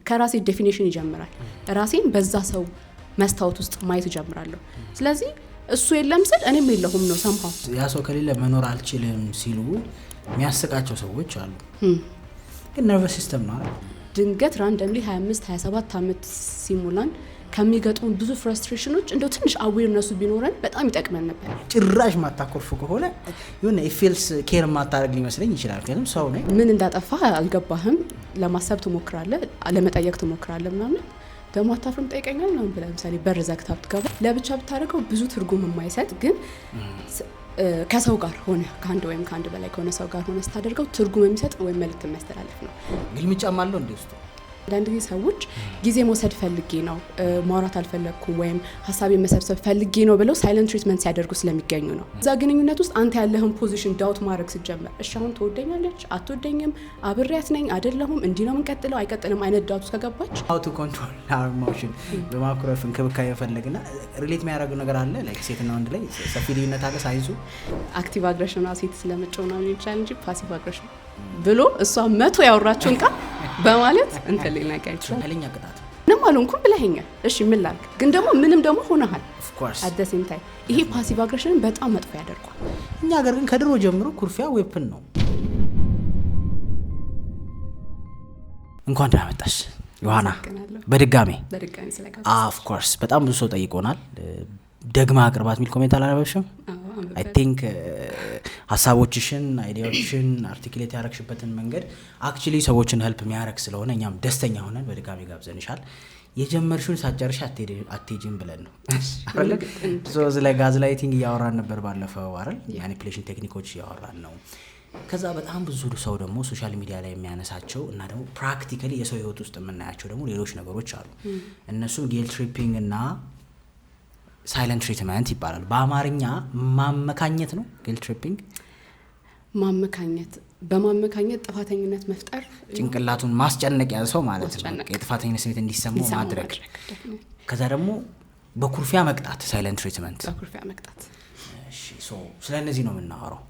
ከራሴ ዴፊኒሽን ይጀምራል ራሴን በዛ ሰው መስታወት ውስጥ ማየት ጀምራለሁ ስለዚህ እሱ የለም ስል እኔም የለሁም ነው somehow ያ ሰው ከሌለ መኖር አልችልም ሲሉ የሚያስቃቸው ሰዎች አሉ ግን ነርቨስ ሲስተም ነው ድንገት randomly 25 27 አመት ሲሙላን ከሚገጡን ብዙ ፍራስትሬሽኖች እንደው ትንሽ አዌርነሱ ቢኖረን በጣም ይጠቅመን ነበር ጭራሽ ማታኮርፉ ከሆነ የሆነ ኢፌልስ ኬር ማታረግ ሊመስለኝ ይችላል ግን ሰው ነኝ ምን እንዳጠፋ አልገባህም ለማሰብ ትሞክራለህ ለመጠየቅ ትሞክራለህ ምናምን ደሞ አታፍርም ጠይቀኛል ነው ብለ ለምሳሌ በርዛክታ ብትገባ ለብቻ ብታረገው ብዙ ትርጉም የማይሰጥ ግን ከሰው ጋር ሆነ ካንድ ወይም ካንድ በላይ ከሆነ ሰው ጋር ሆነ ስታደርገው ትርጉም የሚሰጥ ወይ መልእክት የሚያስተላልፍ ነው ግልምጫም አለው እንዴ ውስጥ አንዳንድ ጊዜ ሰዎች ጊዜ መውሰድ ፈልጌ ነው ማውራት አልፈለኩም ወይም ሐሳብ የመሰብሰብ ፈልጌ ነው ብለው ሳይለንት ትሪትመንት ሲያደርጉ ስለሚገኙ ነው እዛ ግንኙነት ውስጥ አንተ ያለህን ፖዚሽን ዳውት ማድረግ ሲጀምር እሺ አሁን ትወደኛለች አትወደኝም አብሬያት ነኝ አይደለሁም እንዲ ነው የምንቀጥለው አይቀጥልም አይነት ዳውት ከገባች how to control our emotion በማኩረፍ እንክብካቤ ፈልግና ሪሌት የሚያደርገው ነገር አለ ላይክ ሴትና ወንድ ላይ ሰፊ ልዩነት አለ ሳይንሱ አክቲቭ አግሬሽን ሴት ስለመጨውና ነው ቻሌንጅ ፓሲቭ አግሬሽን ብሎ እሷ 100 ያወራችሁን ቃል በማለት እንትን ሌላ ጋይቻለሁ አለኛ ቅጣት ምንም አልሆንኩም ብለኸኛል እሺ ምን ላድርግ ግን ደግሞ ምንም ደግሞ ሆነሃል of course at the same time ይሄ ፓሲቭ አግሬሽን በጣም መጥፎ ያደርጋል እኛ ሀገር ግን ከድሮ ጀምሮ ኩርፊያ ዌፕን ነው እንኳን ደህና መጣሽ ዮሐና በድጋሚ ስለጋበዝ of course በጣም ብዙ ሰው ጠይቆናል ደግማ አቅርባት ሚል ኮሜንት አላነበብሽም I think ሐሳቦችሽን አይዲያዎችሽን አርቲኩሌት ያረክሽበትን መንገድ actually ሰዎችን ሄልፕ የሚያረክ ስለሆነ እኛም ደስተኛ ሆነን በድጋሚ ጋብዘንሻል የጀመርሽውን ሳጨርሽ አትሄጂም ብለን ነው so like gaslighting ያወራን ነበር ባለፈው አይደል ማኒፑሌሽን ቴክኒኮች ያወራን ነው ከዛ በጣም ብዙ ሰው ደግሞ ሶሻል ሚዲያ ላይ የሚያነሳቸው እና ደግሞ ፕራክቲካሊ የሰው ህይወት ውስጥ የምናያቸው ደግሞ ሌሎች ነገሮች አሉ እነሱም ጊልት ትሪፒንግ እና ሳይለንት ትሪትመንት ይባላል በአማርኛ ማመካኘት ነው ጊልት ትሪፒንግ በማመካኘት ጥፋተኝነት መፍጠር ጭንቅላቱን ማስጨነቅ ያዘው ማለት ነው የጥፋተኝነት ስሜት እንዲሰማው ማድረግ ከዛ ደግሞ በኩርፊያ መቅጣት ሳይለንት ትሪትመንት በኩርፊያ መቅጣት እሺ ሶ ስለነዚህ ነው የምናወራው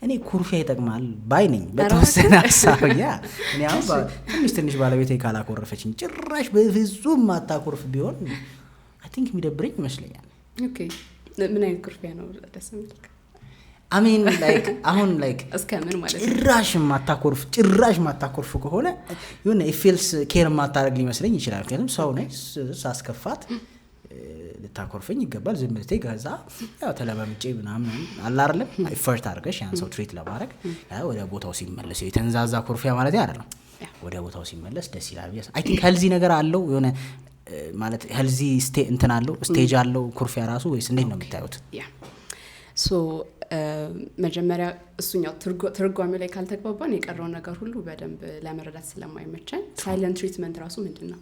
እኔ ኩርፊያ ይጠቅማል ባይ ነኝ በተወሰነ ሐሳብያ እኔ አሁን ትንሽ ባለቤቴ ካላኮረፈችኝ ጭራሽ በፍጹም ማታኮርፍ ቢሆን I think የሚደብረኝ ይመስለኛል ኦኬ ምን አይነት ኩርፊያ ነው ደስ የሚልክ I mean like አሁን like እስከምን ማለት ጭራሽ ማታኮርፍ ከሆነ የሆነ ኢፌልስ ኬር ማታረግ ሊመስለኝ ይችላል ግን ሰው ነኝ ሳስከፋት ልታኮርፈኝ ይገባል ዝም ብለህ ጋዛ ያው ተለማምጬ ምናምን አላርለም ኢፈርት አድርገሽ ያን ሰው ትሪት ለማድረግ ወደ ቦታው ሲመለስ የተንዛዛ ኩርፊያ ማለት አይደለም ወደ ቦታው ሲመለስ ደስ ይላል I think healthy ነገር አለው የሆነ ማለት healthy እንትን አለው ስቴጅ አለው ኩርፊያ ራሱ ወይስ እንዴት ነው የምታዩት ሶ መጀመሪያ እሱኛው ትርጓሜው ላይ ካልተግባባን የቀረው ነገር ሁሉ በደንብ ለመረዳት ስለማይመቸን ሳይለንት ትሪትመንት ራሱ ምንድነው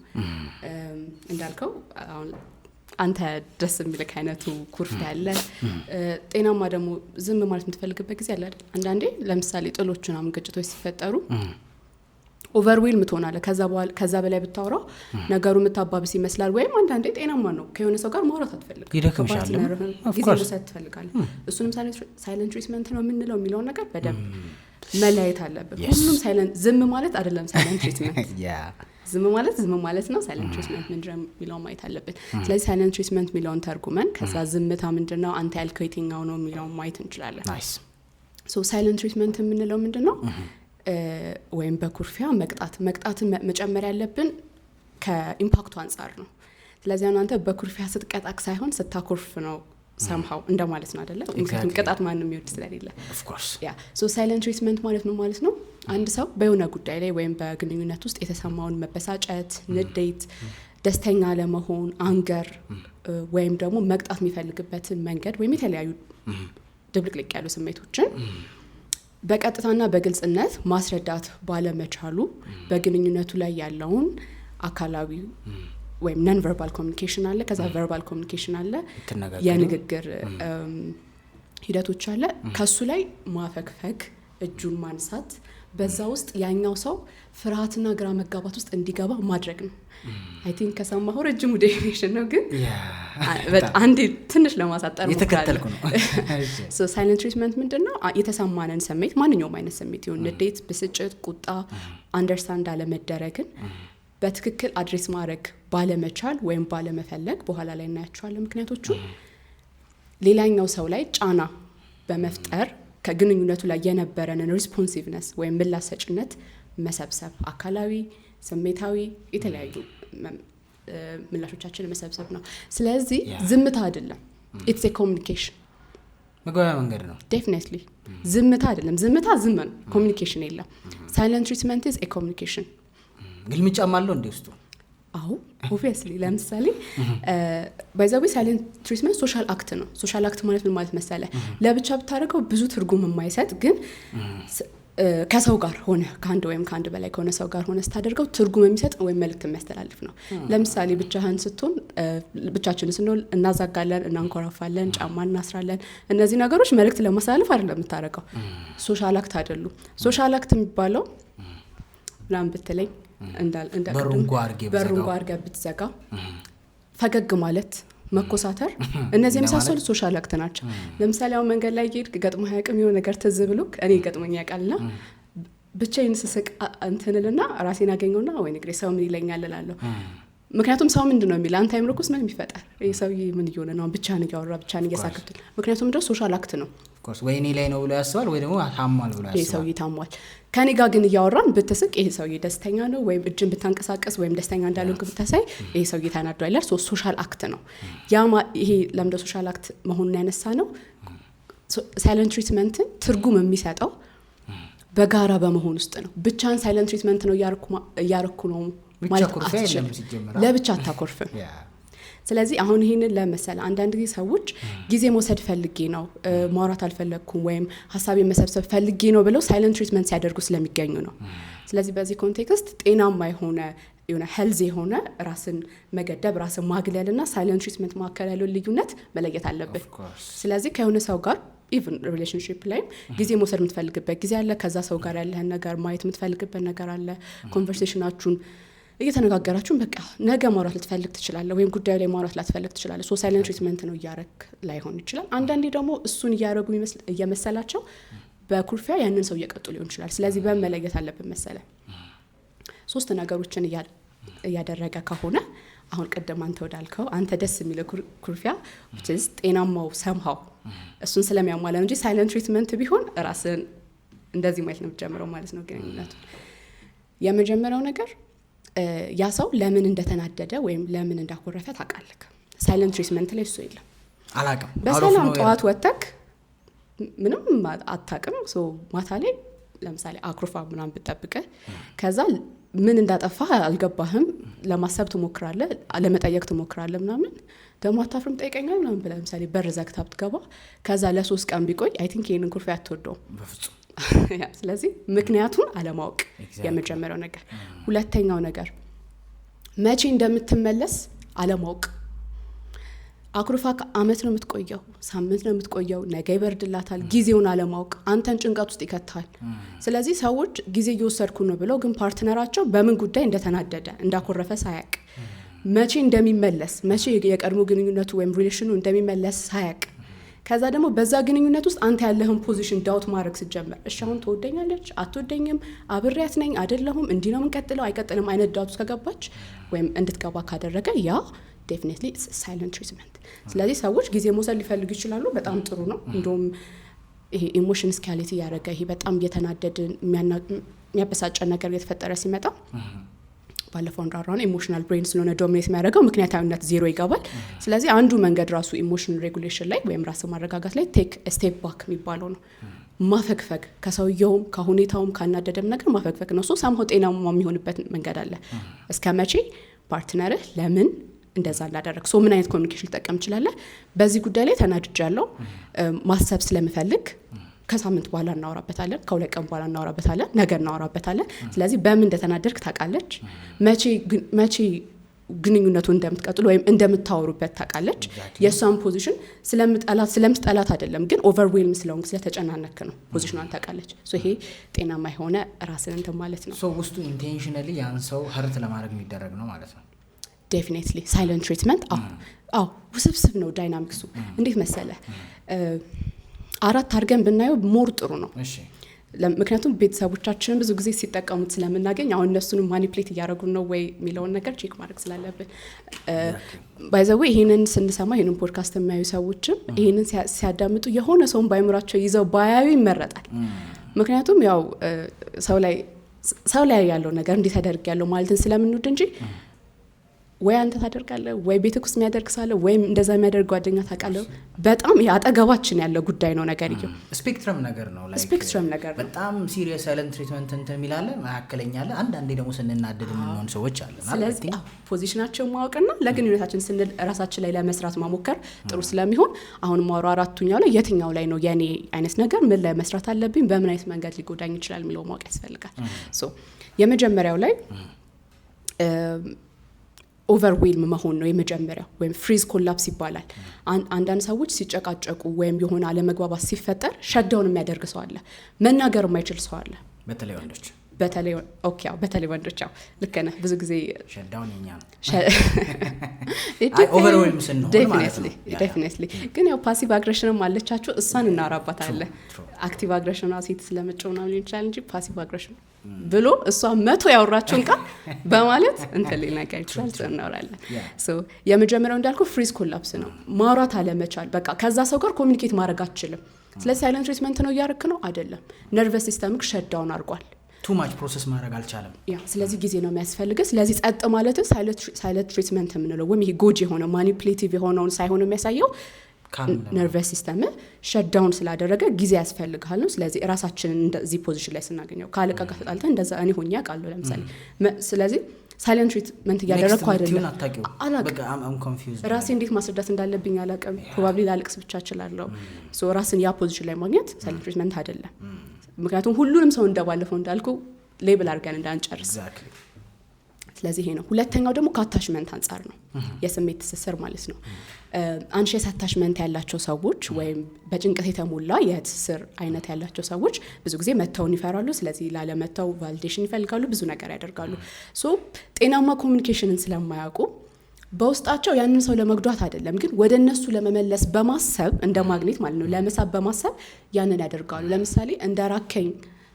እንዳልከው አሁን አንተ ደስ የሚልክ አይነቱ ኩርፊያ አለ ጤናማ ደግሞ ዝም ማለት የምትፈልግበት ጊዜ አለ አይደል አንዳንዴ ለምሳሌ ጥሎችና ግጭቶች ሲፈጠሩ ኦቨርዌልም ትሆናለህ ከዛ በላይ ብታወራው ነገሩ መታባብስ ይመስላል ወይም አንዳንዴ ጤናማ ነው ከሆነ ሰው ጋር ማውራት አትፈልግ ይደክምሻል ጊዜ መስጠት ትፈልጋለህ እሱንም ሳይለንት ትሪትመንት ነው የምንለው የሚለው ነገር በደንብ መለያየት አለበት ሁሉም ሳይለንት ዝም ማለት አይደለም ሳይለንት ትሪትመንት ዝም ማለት ነው ሳይለንት ትሪትመንት ምንድነው የሚለው ማየት አለበት ስለዚህ ሳይለንት ትሪትመንት የሚለውን ተርጉመን ከዛ ዝምታ ምንድነው አንተ ያልከው የትኛው ነው የሚለው ማየት እንችላለን ናይስ ሶ ሳይለንት ትሪትመንት የምንለው ምንድነው ወይም በኩርፊያ መቅጣትን መጨመር ያለብን ከኢምፓክቱ አንፃር ነው ስለዚህ አንተ በኩርፊያ ስትቀጣክ ሳይሆን ስታኮርፍ ነው somehow እንደማለት ነው አይደለ ምክንያቱም ቅጣት ማንንም ይወድ ስለሌለ of course so silent treatment ማለት ነው አንድ ሰው በየሆነ ጉዳይ ላይ ወይም በግንኙነት ውስጥ የተሰማውን መበሳጨት ንዴት ደስተኛ ለመሆን አንገር ወይም ደግሞ መቅጣት የሚፈልግበትን መንገድ ወይም የተለያዩ ድብልቅልቅ ያሉ ስሜቶችን በቀጥታና በግልጽነት ማስረዳት ባለመቻሉ በግንኙነቱ ላይ ያለውን አካላዊ ወይም non verbal communication አለ ከዛ verbal communication አለ የንግግር ሂደቶች አለ ከሱ ላይ ማፈክፈክ እጁን ማንሳት በዛ ውስጥ ያኛው ሰው ፍርሃትና ግራ መጋባት ውስጥ እንዲገባ ማድረግ ነው I think ከሰማሁ ረጅም ዴፊኒሽን ነው ግን በጣም አንዴ ትንሽ ለማሳጠር የተከተልኩ ነው so silent treatment ምንድነው የተሰማነን ስሜት ማንኛውም አይነት ስሜት ይሁን ንዴት ብስጭት ቁጣ አንደርስታንድ አለመደረግን በትክክል አድሬስ ማድረግ ባለመቻል ወይም ባለመፈለግ በኋላ ላይ እናያቸዋለን ምክንያቶቹ ሌላኛው ሰው ላይ ጫና በመፍጠር ከግንኙነቱ ላይ የነበረንን ሪስፖንሲቭነስ ወይም ምላሽ ሰጭነት መሰብሰብ አካላዊ ስሜታዊ የተለያዩ ምላሾቻችንን መሰብሰብ ነው ስለዚህ ዝምታ አይደለም it's a communication መግባቢያ መንገድ ነው definitely ዝምታ አይደለም ዝምታ ዝም ነው communication የለም silent treatment is a communication ግልምጫም አለው እንደ ውስጡ አዎ obviously ለምሳሌ ባይዛዊ ሳይለንት ትሪትመንት ሶሻል አክት ነው ሶሻል አክት ማለት ምን ማለት መሰለ ለብቻ ብታረገው ብዙ ትርጉም የማይሰጥ ግን ከሰው ጋር ሆነ ከአንድ ወይም ከአንድ በላይ ከሆነ ሰው ጋር ሆነ ስታደርገው ትርጉም የሚሰጥ ወይም መልእክት የሚያስተላልፍ ነው ለምሳሌ ብቻህን ስትሆን ብቻችን ስንሆን እናዛጋለን እናንኮራፋለን ጫማ እናስራለን እነዚህ ነገሮች መልእክት ለማስተላለፍ አይደለም የምታረገው ሶሻል አክት አይደሉም ሶሻል አክት የሚባለው ላም በተለይ በሩን ጓርጌ ብትዘጋ ፈገግ ማለት መኮሳተር እነዚህ የመሳሰሉ ሶሻል አክት ናቸው ለምሳሌ አሁን መንገድ ላይ ይሄድ ገጥሞ ያቀም የሆነ ነገር ተዝብሉክ እኔ ገጥሞኝ ያቃልና ብቻዬን ስስቅ እንትንልና ራሴን አገኘውና ወይ ንግሬ ሰው ምን ይለኛል እላለሁ ምክንያቱም ሰው ምንድነው የሚል አንተ አይምሮኩስ ምን የሚፈጠር ይሄ ምን ይሆነ ነው ብቻን ያወራ ብቻን እየሳከተ ምክንያቱም እንደው ሶሻል አክት ነው ኮርስ ወይ እኔ ላይ ነው ብሎ ያስባል ወይ ደግሞ ታሟል ብሎ ያስባል ይሄ ሰው ይታሟል ከኔ ጋር ግን ያወራን ብትስቅ ይሄ ሰው ደስተኛ ነው ወይም እጅን ብታንቀሳቀስ ወይም ደስተኛ እንዳለው ብታሳይ ይሄ ሰው ተናዷል አይደል ሶሻል አክት ነው ይሄ ለምደ ሶሻል አክት መሆኑን ያነሳ ነው ሳይለንት ትሪትመንት ትርጉም የሚሰጠው በጋራ በመሆን ውስጥ ነው ብቻን ሳይለንት ትሪትመንት ነው ያርኩ ነው ማለት አትችልም ለብቻ አታኮርፍም ስለዚህ አሁን ይሄንን ለመሰለ አንዳንድ ጊዜ ሰዎች ጊዜ መውሰድ ፈልጌ ነው ማውራት አልፈለኩም ወይም ሐሳቤን መሰብሰብ ፈልጌ ነው ብለው ሳይለንት ትሪትመንት ሲያደርጉ ስለሚገኙ ነው ስለዚህ በዚህ ኮንቴክስት ጤናማ የሆነ ሄልዚ የሆነ ራስን መገደብ ራስን ማግለልና ሳይለንት ትሪትመንት ማከል ያለው ልዩነት መለየት አለበት ስለዚህ ከሆነ ሰው ጋር ኢቭን ሪሌሽንሺፕ ላይ ጊዜ መውሰድ የምትፈልግበት ጊዜ አለ ከዛ ሰው ጋር ያለህን ነገር ማየት የምትፈልግበት ነገር አለ ኮንቨርሴሽናችሁን እየተነጋገራችሁ በቃ ነገ ማውራት ልትፈልግ ትችላለህ ወይም ጉዳዩ ላይ ማውራት ላትፈልግ ትችላለህ ሶ ሳይለንት ትሪትመንት ነው ያረክ ላይሆን ይችላል አንዳንዴ ደግሞ እሱን ያረጉ እየመሰላቸው በኩርፊያ ያንን ሰው እየቀጡ ሊሆን ይችላል ስለዚህ በመለየት አለብን መሰለ ሶስት ነገሮችን እያደረገ ከሆነ አሁን ቀደም አንተ ወዳልከው አንተ ደስ የሚል ኩርፊያ which is ጤናማው somehow እሱን ስለሚያሟላ እንጂ ሳይለንት ትሪትመንት ቢሆን ራስን እንደዚህ ማለት ነው ጀምረው ማለት ነው ግንኙነቱ የመጀመሪያው ነገር ያ ሰው ለምን እንደተናደደ ወይም ለምን እንዳኮረፈ ታውቃለህ ሳይለንት ትሪትመንት ላይ እሱ የለም አላውቅም በሰላም ጧት ወተክ ምንም አታውቅም ሶ ማታ ላይ ለምሳሌ አኩርፋ ምናምን ብትጠብቀ ከዛ ምን እንዳጠፋ አልገባህም ለማሰብ ትሞክራለህ ለመጠየቅ ትሞክራለህ ምናምን ደግሞ አታፍርም ጠይቀኛል ምናምን ብለህ ለምሳሌ በር ዘግታ ብትገባ ከዛ ለ3 ቀን ቢቆይ አይ ቲንክ ይሄንን ኩርፊያ አትወደው በፍጹም ስለዚህ ምክንያቱን አለማወቅ የመጀመሪያው ነገር ሁለተኛው ነገር መቼ እንደምትመለስ አለማወቅ አኩርፋ አመት ነው የምትቆየው ሳምንት ነው የምትቆየው ነገ ይበርድላታል ጊዜውን አለማወቅ አንተን ጭንቀት ውስጥ ይከታል ስለዚህ ሰዎች ጊዜ እየወሰድኩ ነው ብለው ግን ፓርትነራቸው በምን ጉዳይ እንደተናደደ እንዳኮረፈ ሳያቅ መቼ እንደሚመለስ መቼ የቀድሞ ግንኙነቱ ወይም ሪሌሽኑ እንደሚመለስ ሳያቅ ከዛ ደግሞ በዛ ግንኙነት ውስጥ አንተ ያለህን ፖዚሽን ዳውት ማድረግ ሲጀምር እሺ አሁን ትወደኛለች አትወደኝም አብሬያት ነኝ አይደለሁም እንዲህ ነው የምንቀጥለው አይቀጥልም አይነት ዳውት ውስጥ ከገባች ወይም እንድትገባ ካደረገ ያ definitely it's a silent treatment ስለዚህ ሰዎች ጊዜ መውሰድ ሊፈልጉ ይችላሉ በጣም ጥሩ ነው እንደውም ይሄ ኢሞሽን ስካሊቲ ያረጋ ይሄ በጣም እየተናደድን የሚያበሳጨ ነገር እየተፈጠረ ሲመጣ ባለፈው እንዳራውን ኢሞሽናል ብሬን ስለሆነ ዶሚኔት የሚያደርገው ምክንያታዊነት ዜሮ ይገባል ስለዚህ አንዱ መንገድ ራሱ ኢሞሽን ሬጉሌሽን ላይ ወይም ራስ ማረጋጋት ላይ ቴክ ስቴፕ ባክ የሚባለው ነው ማፈግፈግ ከሰውየውም ከሁኔታውም ካናደደም ነገር ማፈግፈግ ነው ሶ ሳምሆ ጤናማ የሚሆንበት መንገድ አለ እስከመቼ ፓርትነርህ ለምን እንደዛ እንዳደረክ ሶ ምን አይነት ኮሙኒኬሽን ልጠቀም ይችላል በዚህ ጉዳይ ላይ ተናድጃለሁ ማሰብ ስለምፈልግ ከሳምንት በኋላ እናወራበታለን ከሁለት ቀን በኋላ እናወራበታለን ነገ እናወራበታለን ስለዚህ በምን እንደተናደርክ ታውቃለች መቼ ግንኙነቱ እንደምትቀጥሉ ወይም እንደምታወሩበት ታውቃለች የሷን ፖዚሽን ስለምትጠላት አይደለም ግን ኦቨርዌልም ስለሆንክ ስለተጨናነክ ነው ፖዚሽኗን ታውቃለች ሶ ይሄ ጤናማ የሆነ ራስን እንትን ማለት ነው ሶ ውስጡ ኢንቴንሽናሊ ያን ሰው ሀርት ለማድረግ የሚደረግ ነው ማለት ነው definitely silent treatment ውስብስብ ነው ዳይናሚክሱ እንዴት መሰለ አራት አድርገን ብናየው ሞር ጥሩ ነው እሺ ምክንያቱም ቤተሰቦቻችን ብዙ ጊዜ ሲጠቀሙት ስለምናገኝ አሁን እነሱንም ማኒፕሌት እያደረጉ ነው ወይ የሚለውን ነገር ቼክ ማድረግ ስላለብን ባይ ዘ ዌይ ይሄንን ስንሰማ ይሄንን ፖድካስት የሚያዩ ሰዎችም ይሄንን ሲያዳምጡ የሆነ ሰውን ባይምራቸው ይዘው ባያዩ ይመረጣል። ምክንያቱም ያው ሰው ላይ ያለው ነገር እንዴት ያደርግ ያለው ማለትን ስለምንወድ እንጂ ወይ አንተ ታደርጋለህ ወይ ቤትክ ውስጥ የሚያደርግ ሳለ ወይም እንደዛ የሚያደርግ ጓደኛ ታውቃለህ። በጣም ያጠገባችን ያለ ጉዳይ ነው ነገር ይሄ ስፔክትረም ነገር ነው ስፔክትረም ነገር ነው። በጣም ሲሪየስ ሳይለንት ትሪትመንት እንትን የሚላለ መካከለኛ አለ አንዳንዴ ደግሞ ስንናደድ የምንሆን ሰዎች አለና ስለዚህ ፖዚሽናቸውን ማወቅና ለግንኙነታችን ስንል ራሳችን ላይ ለመስራት መሞከር ጥሩ ስለሚሆን አሁን ማውራ አራቱኛው ላይ የትኛው ላይ ነው የኔ አይነት ነገር ምን ላይ መስራት አለብኝ በምን አይነት መንገድ ሊጎዳኝ ይችላል የሚለው ማወቅ ያስፈልጋል። ሶ የመጀመሪያው ላይ ኦቨርዌልም መሆን ነው የመጀመሪያው ወይም ፍሪዝ ኮላፕስ ይባላል። አንዳንድ ሰዎች ሲጨቃጨቁ ወይም የሆነ አለመግባባት ሲፈጠር ሸዳውን የሚያደርግ ሰው አለ፣ መናገር የማይችል ሰው አለ። በተለይ ወንዶች በተለይ ወንዶች ልክ ነህ። ብዙ ጊዜ ሸዳውን የኛ ነው ኦቨርዌልም ስንሆን ማለት ነው። ዴፊኒትሊ ግን ያው ፓሲቭ አግሬሽንም አለቻቸው እሷን እናወራባታለን። አክቲቭ አግሬሽን ሴት ስለመጨው ነው ሊሆን ይችላል እንጂ ፓሲቭ አግሬሽን ብሎ እሷ 100 ያወራችውን ቃል በማለት እንትን ላይ ነገር ይችላል እናወራለን። ሶ የመጀመሪያው እንዳልኩ ፍሪዝ ኮላፕስ ነው፣ ማውራት አለመቻል። በቃ ከዛ ሰው ጋር ኮሚኒኬት ማድረግ አትችልም። ስለዚህ ሳይለንት ትሪትመንት ነው እያደረክ ነው አይደለም፣ ነርቨስ ሲስተምክ ሸዳውን አድርጓል። ቱ ማች ፕሮሰስ ማድረግ አልቻለም። ስለዚህ ጊዜ ነው የሚያስፈልገው። ስለዚህ ጸጥ ማለት ሳይለንት ትሪትመንት የምንለው ወይም ይሄ ጎጂ የሆነ ማኒፕሌቲቭ የሆነውን ሳይሆን የሚያሳየው ነርቨስ ሲስተም ሸዳውን ስላደረገ ጊዜ ያስፈልጋል ነው። ስለዚህ ራሳችንን እንደዚህ ፖዚሽን ላይ ስናገኘው ካለቃ ጋር ተጣልተን እንደዛ እኔ ሆኜ አውቃለሁ ለምሳሌ። ስለዚህ ሳይለንት ትሪትመንት እያደረግኩ አይደለም፣ ራሴ እንዴት ማስረዳት እንዳለብኝ አላውቅም። ፕሮባብሊ ላልቅስ ብቻ እችላለሁ። ሶ ራስን ያ ፖዚሽን ላይ ማግኘት ሳይለንት ትሪትመንት አይደለም። ምክንያቱም ሁሉንም ሰው እንደባለፈው እንዳልኩ ሌብል አድርገን እንዳንጨርስ። ስለዚህ ይሄ ነው። ሁለተኛው ደግሞ ከአታችመንት አንጻር ነው፣ የስሜት ትስስር ማለት ነው። አንሺየስ አታችመንት ያላቸው ሰዎች ወይም በጭንቀት የተሞላ የትስስር አይነት ያላቸው ሰዎች ብዙ ጊዜ መተውን ይፈራሉ። ስለዚህ ላለመተው ቫሊዴሽን ይፈልጋሉ፣ ብዙ ነገር ያደርጋሉ። ሶ ጤናማ ኮሚኒኬሽንን ስለማያውቁ በውስጣቸው ያንን ሰው ለመጉዳት አይደለም ግን ወደ እነሱ ለመመለስ በማሰብ እንደ ማግኔት ማለት ነው ለመሳብ በማሰብ ያንን ያደርጋሉ። ለምሳሌ እንደራከኝ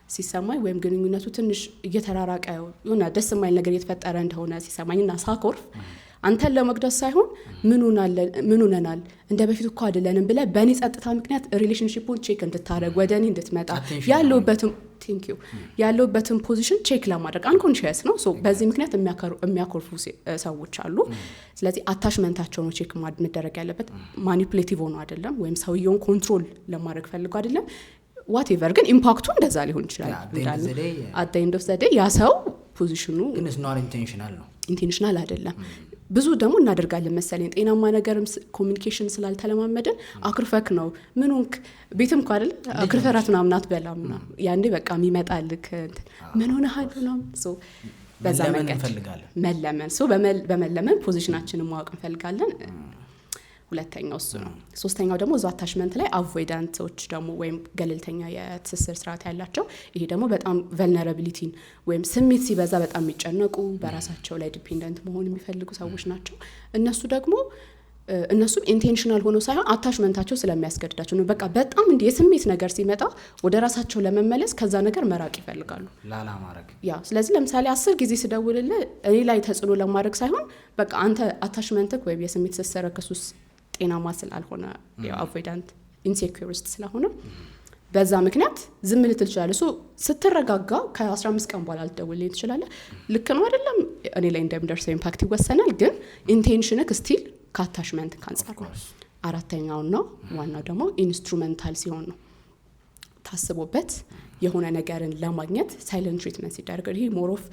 ሲሰማኝ ወይም ግንኙነቱ ትንሽ እየተራራቀ የሆነ ደስ የማይል ነገር እየተፈጠረ እንደሆነ ሲሰማኝና ሳኮርፍ አንተን ለመጉዳት ሳይሆን ምን ሆነናል እንደ በፊት እኮ አይደለንም ብለህ በእኔ ጸጥታ ምክንያት ሪሌሽንሺፑን ቼክ እንድታደርግ ወደ እኔ እንድትመጣ ያለውበትን ፖዚሽን ቼክ ለማድረግ አንኮንሽየስ ነው። ሶ በዚህ ምክንያት የሚያኮርፉ ሰዎች አሉ። ስለዚህ አታችመንታቸው ነው ቼክ መደረግ ያለበት። ማኒፕሌቲቭ ሆኖ አይደለም ወይም ሰውየውን ኮንትሮል ለማድረግ ፈልጎ አይደለም። ዋትኤቨር ግን ኢምፓክቱ እንደዛ ሊሆን ይችላል። አት ዘ ኤንድ ኦፍ ዘ ዴይ ያ ሰው ፖዚሽኑ ኢንቴንሽናል አይደለም። ብዙ ደግሞ እናደርጋለን መሰለኝ ጤናማ ነገርም ኮሚኒኬሽን ስላልተለማመደን አክርፈክ ነው ምንክ ቤትም እኮ አይደል አክርፈራት ምናምን አትበላም ነው ያንዴ በቃ የሚመጣልክ ምን ሆነሃል ነው። ሶ በዛ መንገድ መለመን በመለመን ፖዚሽናችንን ማወቅ እንፈልጋለን። ሁለተኛው እሱ ነው። ሶስተኛው ደግሞ እዛ አታችመንት ላይ አቮይዳንቶች ደግሞ ወይም ገለልተኛ የትስስር ስርዓት ያላቸው፣ ይሄ ደግሞ በጣም ቨልነራቢሊቲን ወይም ስሜት ሲበዛ በጣም የሚጨነቁ በራሳቸው ላይ ዲፔንደንት መሆን የሚፈልጉ ሰዎች ናቸው። እነሱም ኢንቴንሽናል ሆኖ ሳይሆን አታችመንታቸው ስለሚያስገድዳቸው ነው። በቃ በጣም እንዲህ የስሜት ነገር ሲመጣ ወደ ራሳቸው ለመመለስ ከዛ ነገር መራቅ ይፈልጋሉ ላላ ማድረግ። ስለዚህ ለምሳሌ 10 ጊዜ ስደውልልህ እኔ ላይ ተጽዕኖ ለማድረግ ሳይሆን በቃ አንተ አታችመንትክ ወይም የስሜት ትስስር ከሱስ ጤናማ ስላልሆነ አቮይዳንት ኢንሴኩሪስት ስለሆነ በዛ ምክንያት ዝም ልትል ትችላለህ። ሶ ስትረጋጋ ከ15 ቀን በኋላ ልትደውልልኝ ትችላለህ። ልክ ነው አይደለም እኔ ላይ እንደሚደርሰው ኢምፓክት ይወሰናል፣ ግን ኢንቴንሽንክ ስቲል ከአታችመንት ካንጻር ነው። አራተኛውና ዋናው ደግሞ ኢንስትሩሜንታል ሲሆን ነው። ታስቦበት የሆነ ነገርን ለማግኘት ሳይለንት ትሪትመንት ሲደረግ ይሄ ሞር ኦፍ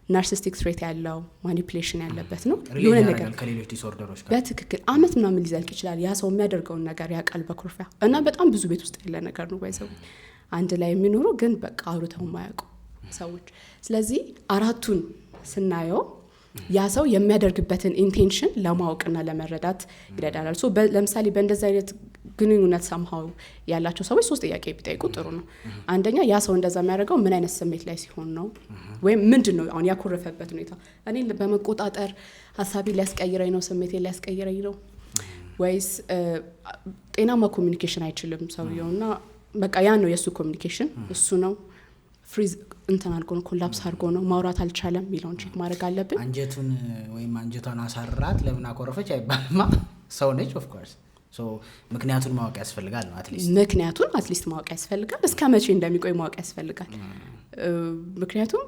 ናርሲስቲክ ትሬት ያለው ማኒፕሌሽን ያለበት ነው። የሆነ ነገር ከሌሎች ዲስኦርደሮች ጋር በትክክል አመት ምናምን ሊዘልቅ ይችላል። ያ ሰው የሚያደርገውን ነገር ያውቃል በኩርፊያ እና በጣም ብዙ ቤት ውስጥ ያለ ነገር ነው። ባይዘው አንድ ላይ የሚኖሩ ግን በቃ አውርተው የማያውቁ ሰዎች። ስለዚህ አራቱን ስናየው ያ ሰው የሚያደርግበትን ኢንቴንሽን ለማወቅና ለመረዳት ይረዳናል። ሶ ለምሳሌ በእንደዚህ አይነት ግንኙነት ሰምሃው ያላቸው ሰዎች 3 ጥያቄ ቢጠይቁ ጥሩ ነው። አንደኛ ያ ሰው እንደዛ የሚያደርገው ምን አይነት ስሜት ላይ ሲሆን ነው ወይም ምንድነው አሁን ያኮረፈበት ሁኔታ። እኔ በመቆጣጠር ሐሳቤ ሊያስቀይረኝ ነው፣ ስሜቴ ሊያስቀይረኝ ነው ወይስ ጤናማ ኮሚኒኬሽን አይችልም ሰውየውና በቃ ያ ነው የሱ ኮሚኒኬሽን እሱ ነው ፍሪዝ እንትን አድርጎ ነው ኮላፕስ አድርጎ ነው ማውራት አልቻለም የሚለውን ቼክ ማድረግ አለብን። አንጀቱን ወይም አንጀቷን አሳራት ለምን አኮረፈች አይባልማ። ሰው ነች ኦፍ ኮርስ። ሶ ምክንያቱን ማወቅ ያስፈልጋል ነው ምክንያቱን አትሊስት ማወቅ ያስፈልጋል። እስከ መቼ እንደሚቆይ ማወቅ ያስፈልጋል። ምክንያቱም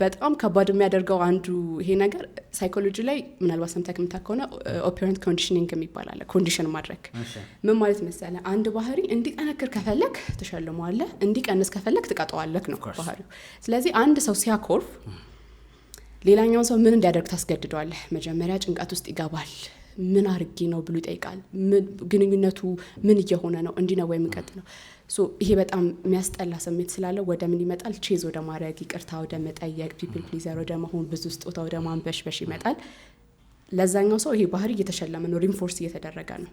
በጣም ከባድ የሚያደርገው አንዱ ይሄ ነገር ሳይኮሎጂ ላይ ምናልባት ሰምተህ የምታከውና ኦፐረንት ኮንዲሽኒንግ የሚባል አለ። ኮንዲሽን ማድረግ ምን ማለት መሰለህ? አንድ ባህሪ እንዲጠነክር ከፈለክ ትሸልመዋለህ፣ እንዲቀንስ ከፈለክ ትቀጣዋለህ ነው ባህሪው። ስለዚህ አንድ ሰው ሲያኮርፍ ሌላኛውን ሰው ምን እንዲያደርግ ታስገድደዋለህ? መጀመሪያ ጭንቀት ውስጥ ይገባል። ምን አርጊ ነው ብሎ ይጠይቃል። ግንኙነቱ ምን እየሆነ ነው? እንዲህ ነው ወይ የሚቀጥለው? ሶ ይሄ በጣም የሚያስጠላ ስሜት ስላለው ወደ ምን ይመጣል? ቼዝ ወደ ማድረግ፣ ይቅርታ ወደ መጠየቅ፣ ፒፕል ፕሊዘር ወደ መሆን፣ ብዙ ስጦታ ወደ ማንበሽበሽ ይመጣል። ለዛኛው ሰው ይሄ ባህሪ እየተሸለመ ነው፣ ሪንፎርስ እየተደረገ ነው።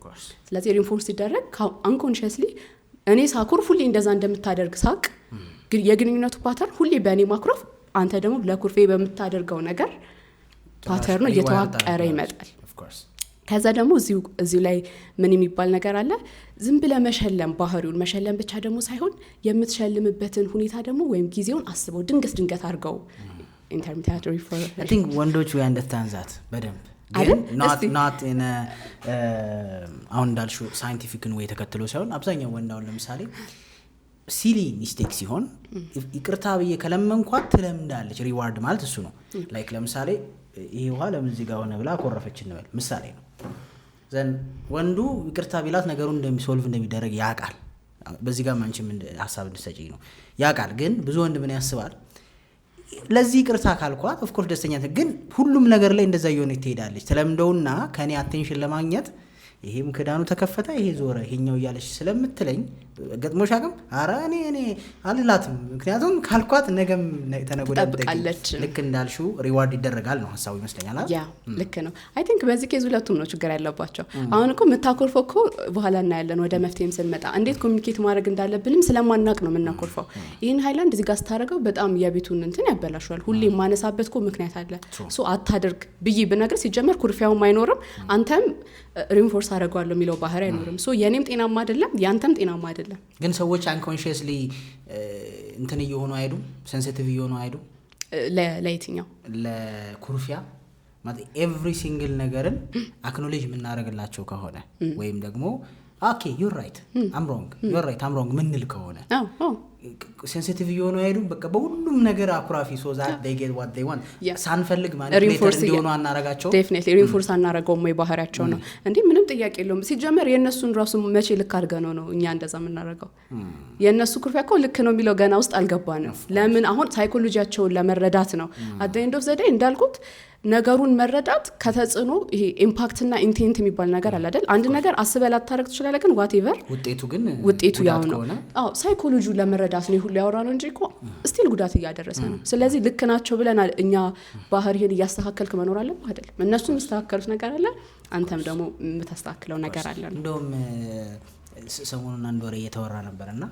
ስለዚህ ሪንፎርስ ሲደረግ አንኮንሽስሊ እኔ ሳኩርፍ ሁሌ እንደዛ እንደምታደርግ ሳቅ የግንኙነቱ ፓተርን ሁሌ በእኔ ማኩረፍ፣ አንተ ደግሞ ለኩርፌ በምታደርገው ነገር ፓተርኑ እየተዋቀረ ይመጣል። ከዛ ደግሞ እዚሁ ላይ ምን የሚባል ነገር አለ? ዝም ብለህ መሸለም፣ ባህሪውን መሸለም ብቻ ደግሞ ሳይሆን የምትሸልምበትን ሁኔታ ደግሞ ወይም ጊዜውን አስበው፣ ድንገት አድርገው። ኢንተርሚቴሪ ፎር አይ ቲንክ ወንዶች ወይ አንደርስታንድ ዛት በደንብ ግን not in a አሁን እንዳልሽው ሳይንቲፊክን ወይ ተከትሎ ሳይሆን አብዛኛው ወንዳውን ለምሳሌ ሲሊ ሚስቴክ ሲሆን ይቅርታ ብዬ ከለመንኳት ትለምዳለች። ሪዋርድ ማለት እሱ ነው። ላይክ ለምሳሌ ይሄ ውሃ ለምን እዚህ ጋር ሆነ ብላ አኮረፈች እንበል፣ ምሳሌ ነው። ዘን ወንዱ ይቅርታ ቢላት ነገሩን እንደሚሶልቭ እንደሚደረግ ያውቃል። በዚህ ጋር ማንቺም ሀሳብ እንድትሰጪ ነው ያውቃል። ግን ብዙ ወንድ ምን ያስባል? ለዚህ ይቅርታ ካልኳት ኦፍ ኮርስ ደስተኛ ግን ሁሉም ነገር ላይ እንደዛ እየሆነ ትሄዳለች። ተለምደውና ከኔ አቴንሽን ለማግኘት ይሄም ክዳኑ ተከፈተ ይሄ ዞረ ይሄኛው እያለች ስለምትለኝ ገጥሞሽ አቅም አረ እኔ አልላትም። ምክንያቱም ካልኳት ነገም ተነጎዳለች። ልክ እንዳልሽው ሪዋርድ ይደረጋል ነው ሀሳቡ ይመስለኛል። ያ ልክ ነው። አይ ቲንክ በዚህ ኬዝ ሁለቱም ነው ችግር ያለባቸው። አሁን እኮ የምታኮርፈው እኮ በኋላ እናያለን ወደ መፍትሄም ስንመጣ እንዴት ኮሚኒኬት ማድረግ እንዳለብንም ስለማናቅ ነው የምናኮርፈው። ይህን ሃይላንድ እዚህ ጋር ስታደርገው በጣም የቤቱን እንትን ያበላሸዋል። ሁሌ የማነሳበት እኮ ምክንያት አለ። ሶ አታደርግ ብዬ ብነግር ሲጀመር ኩርፊያውም አይኖርም፣ አንተም ሪንፎርስ አደርገዋለሁ የሚለው ባህሪ አይኖርም። ሶ የኔም ጤናማ አይደለም፣ ያንተም ጤናማ አይደለም። ግን ሰዎች አንኮንሺየስሊ እንትን እየሆኑ አይዱ ሴንሲቲቭ እየሆኑ አይዱ ለየትኛው ለኩርፊያ ማለት ኤቭሪ ሲንግል ነገርን አክኖሌጅ የምናደርግላቸው ከሆነ ወይም ደግሞ ኦኬ ዩር ራይት አም ሮንግ ዩር ራይት አም ሮንግ ምንል ከሆነ ሴንሲቲቭ እየሆኑ አይሄዱም። በቃ በሁሉም ነገር አኩራፊ ሶ ዛት they get what they want ሳንፈልግ ማኒፕሌተር እንዲሆኑ አናረጋቸው። ዴፊኒትሊ ሪንፎርስ አናረጋውም ወይ ባህሪያቸው ነው እንዴ? ምንም ጥያቄ የለውም። ሲጀመር የነሱን ራሱ መቼ ልክ አድርገው ነው እኛ እንደዛ የምናረጋው? የነሱ ኩርፊያ እኮ ልክ ነው የሚለው ገና ውስጥ አልገባንም። ለምን አሁን ሳይኮሎጂያቸውን ለመረዳት ነው። at the end of the day እንዳልኩት ነገሩን መረዳት ከተጽዕኖ ይሄ ኢምፓክትና ኢንቴንት የሚባል ነገር አለ አይደል? አንድ ነገር አስበህ ላታረግ ትችላለህ፣ ግን ዋትኤቨር ውጤቱ ያው ነው። አዎ ሳይኮሎጂውን ለመረዳት ነው ሁሉ ያወራ ነው እንጂ እኮ ስቲል ጉዳት እያደረሰ ነው። ስለዚህ ልክ ናቸው ብለን እኛ ባህሪህን እያስተካከልክ መኖር አለብህ አይደል? እነሱ የሚስተካከሉት ነገር አለ፣ አንተም ደግሞ የምታስተካክለው ነገር አለ። እንደውም ሰሞኑን አንድ ወሬ እየተወራ ነበርና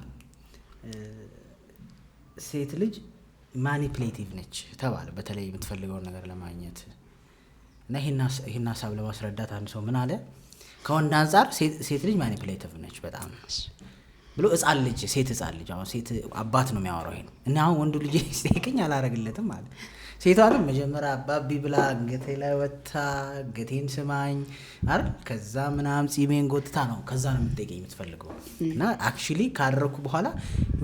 ሴት ልጅ ማኒፕሌቲቭ ነች ተባለ፣ በተለይ የምትፈልገውን ነገር ለማግኘት እና ይሄን ሀሳብ ለማስረዳት አንድ ሰው ምን አለ? ከወንድ አንጻር ሴት ልጅ ማኒፕሌቲቭ ነች በጣም ብሎ ሴት ህጻን ልጅ አሁን ሴት አባት ነው የሚያወራው ይሄን እና አሁን ወንዱ ልጅ ሲጠይቀኝ አላረግለትም አለ። ሴቷ ግን መጀመሪያ አባቢ ብላ ገቴ ላይ ወጣ ገቴን ስማኝ አይደል፣ ከዛ ምናም ጺሜን ጎትታ ነው ከዛ ነው የምትጠይቀኝ የምትፈልገው። እና አክቹሊ ካደረኩ በኋላ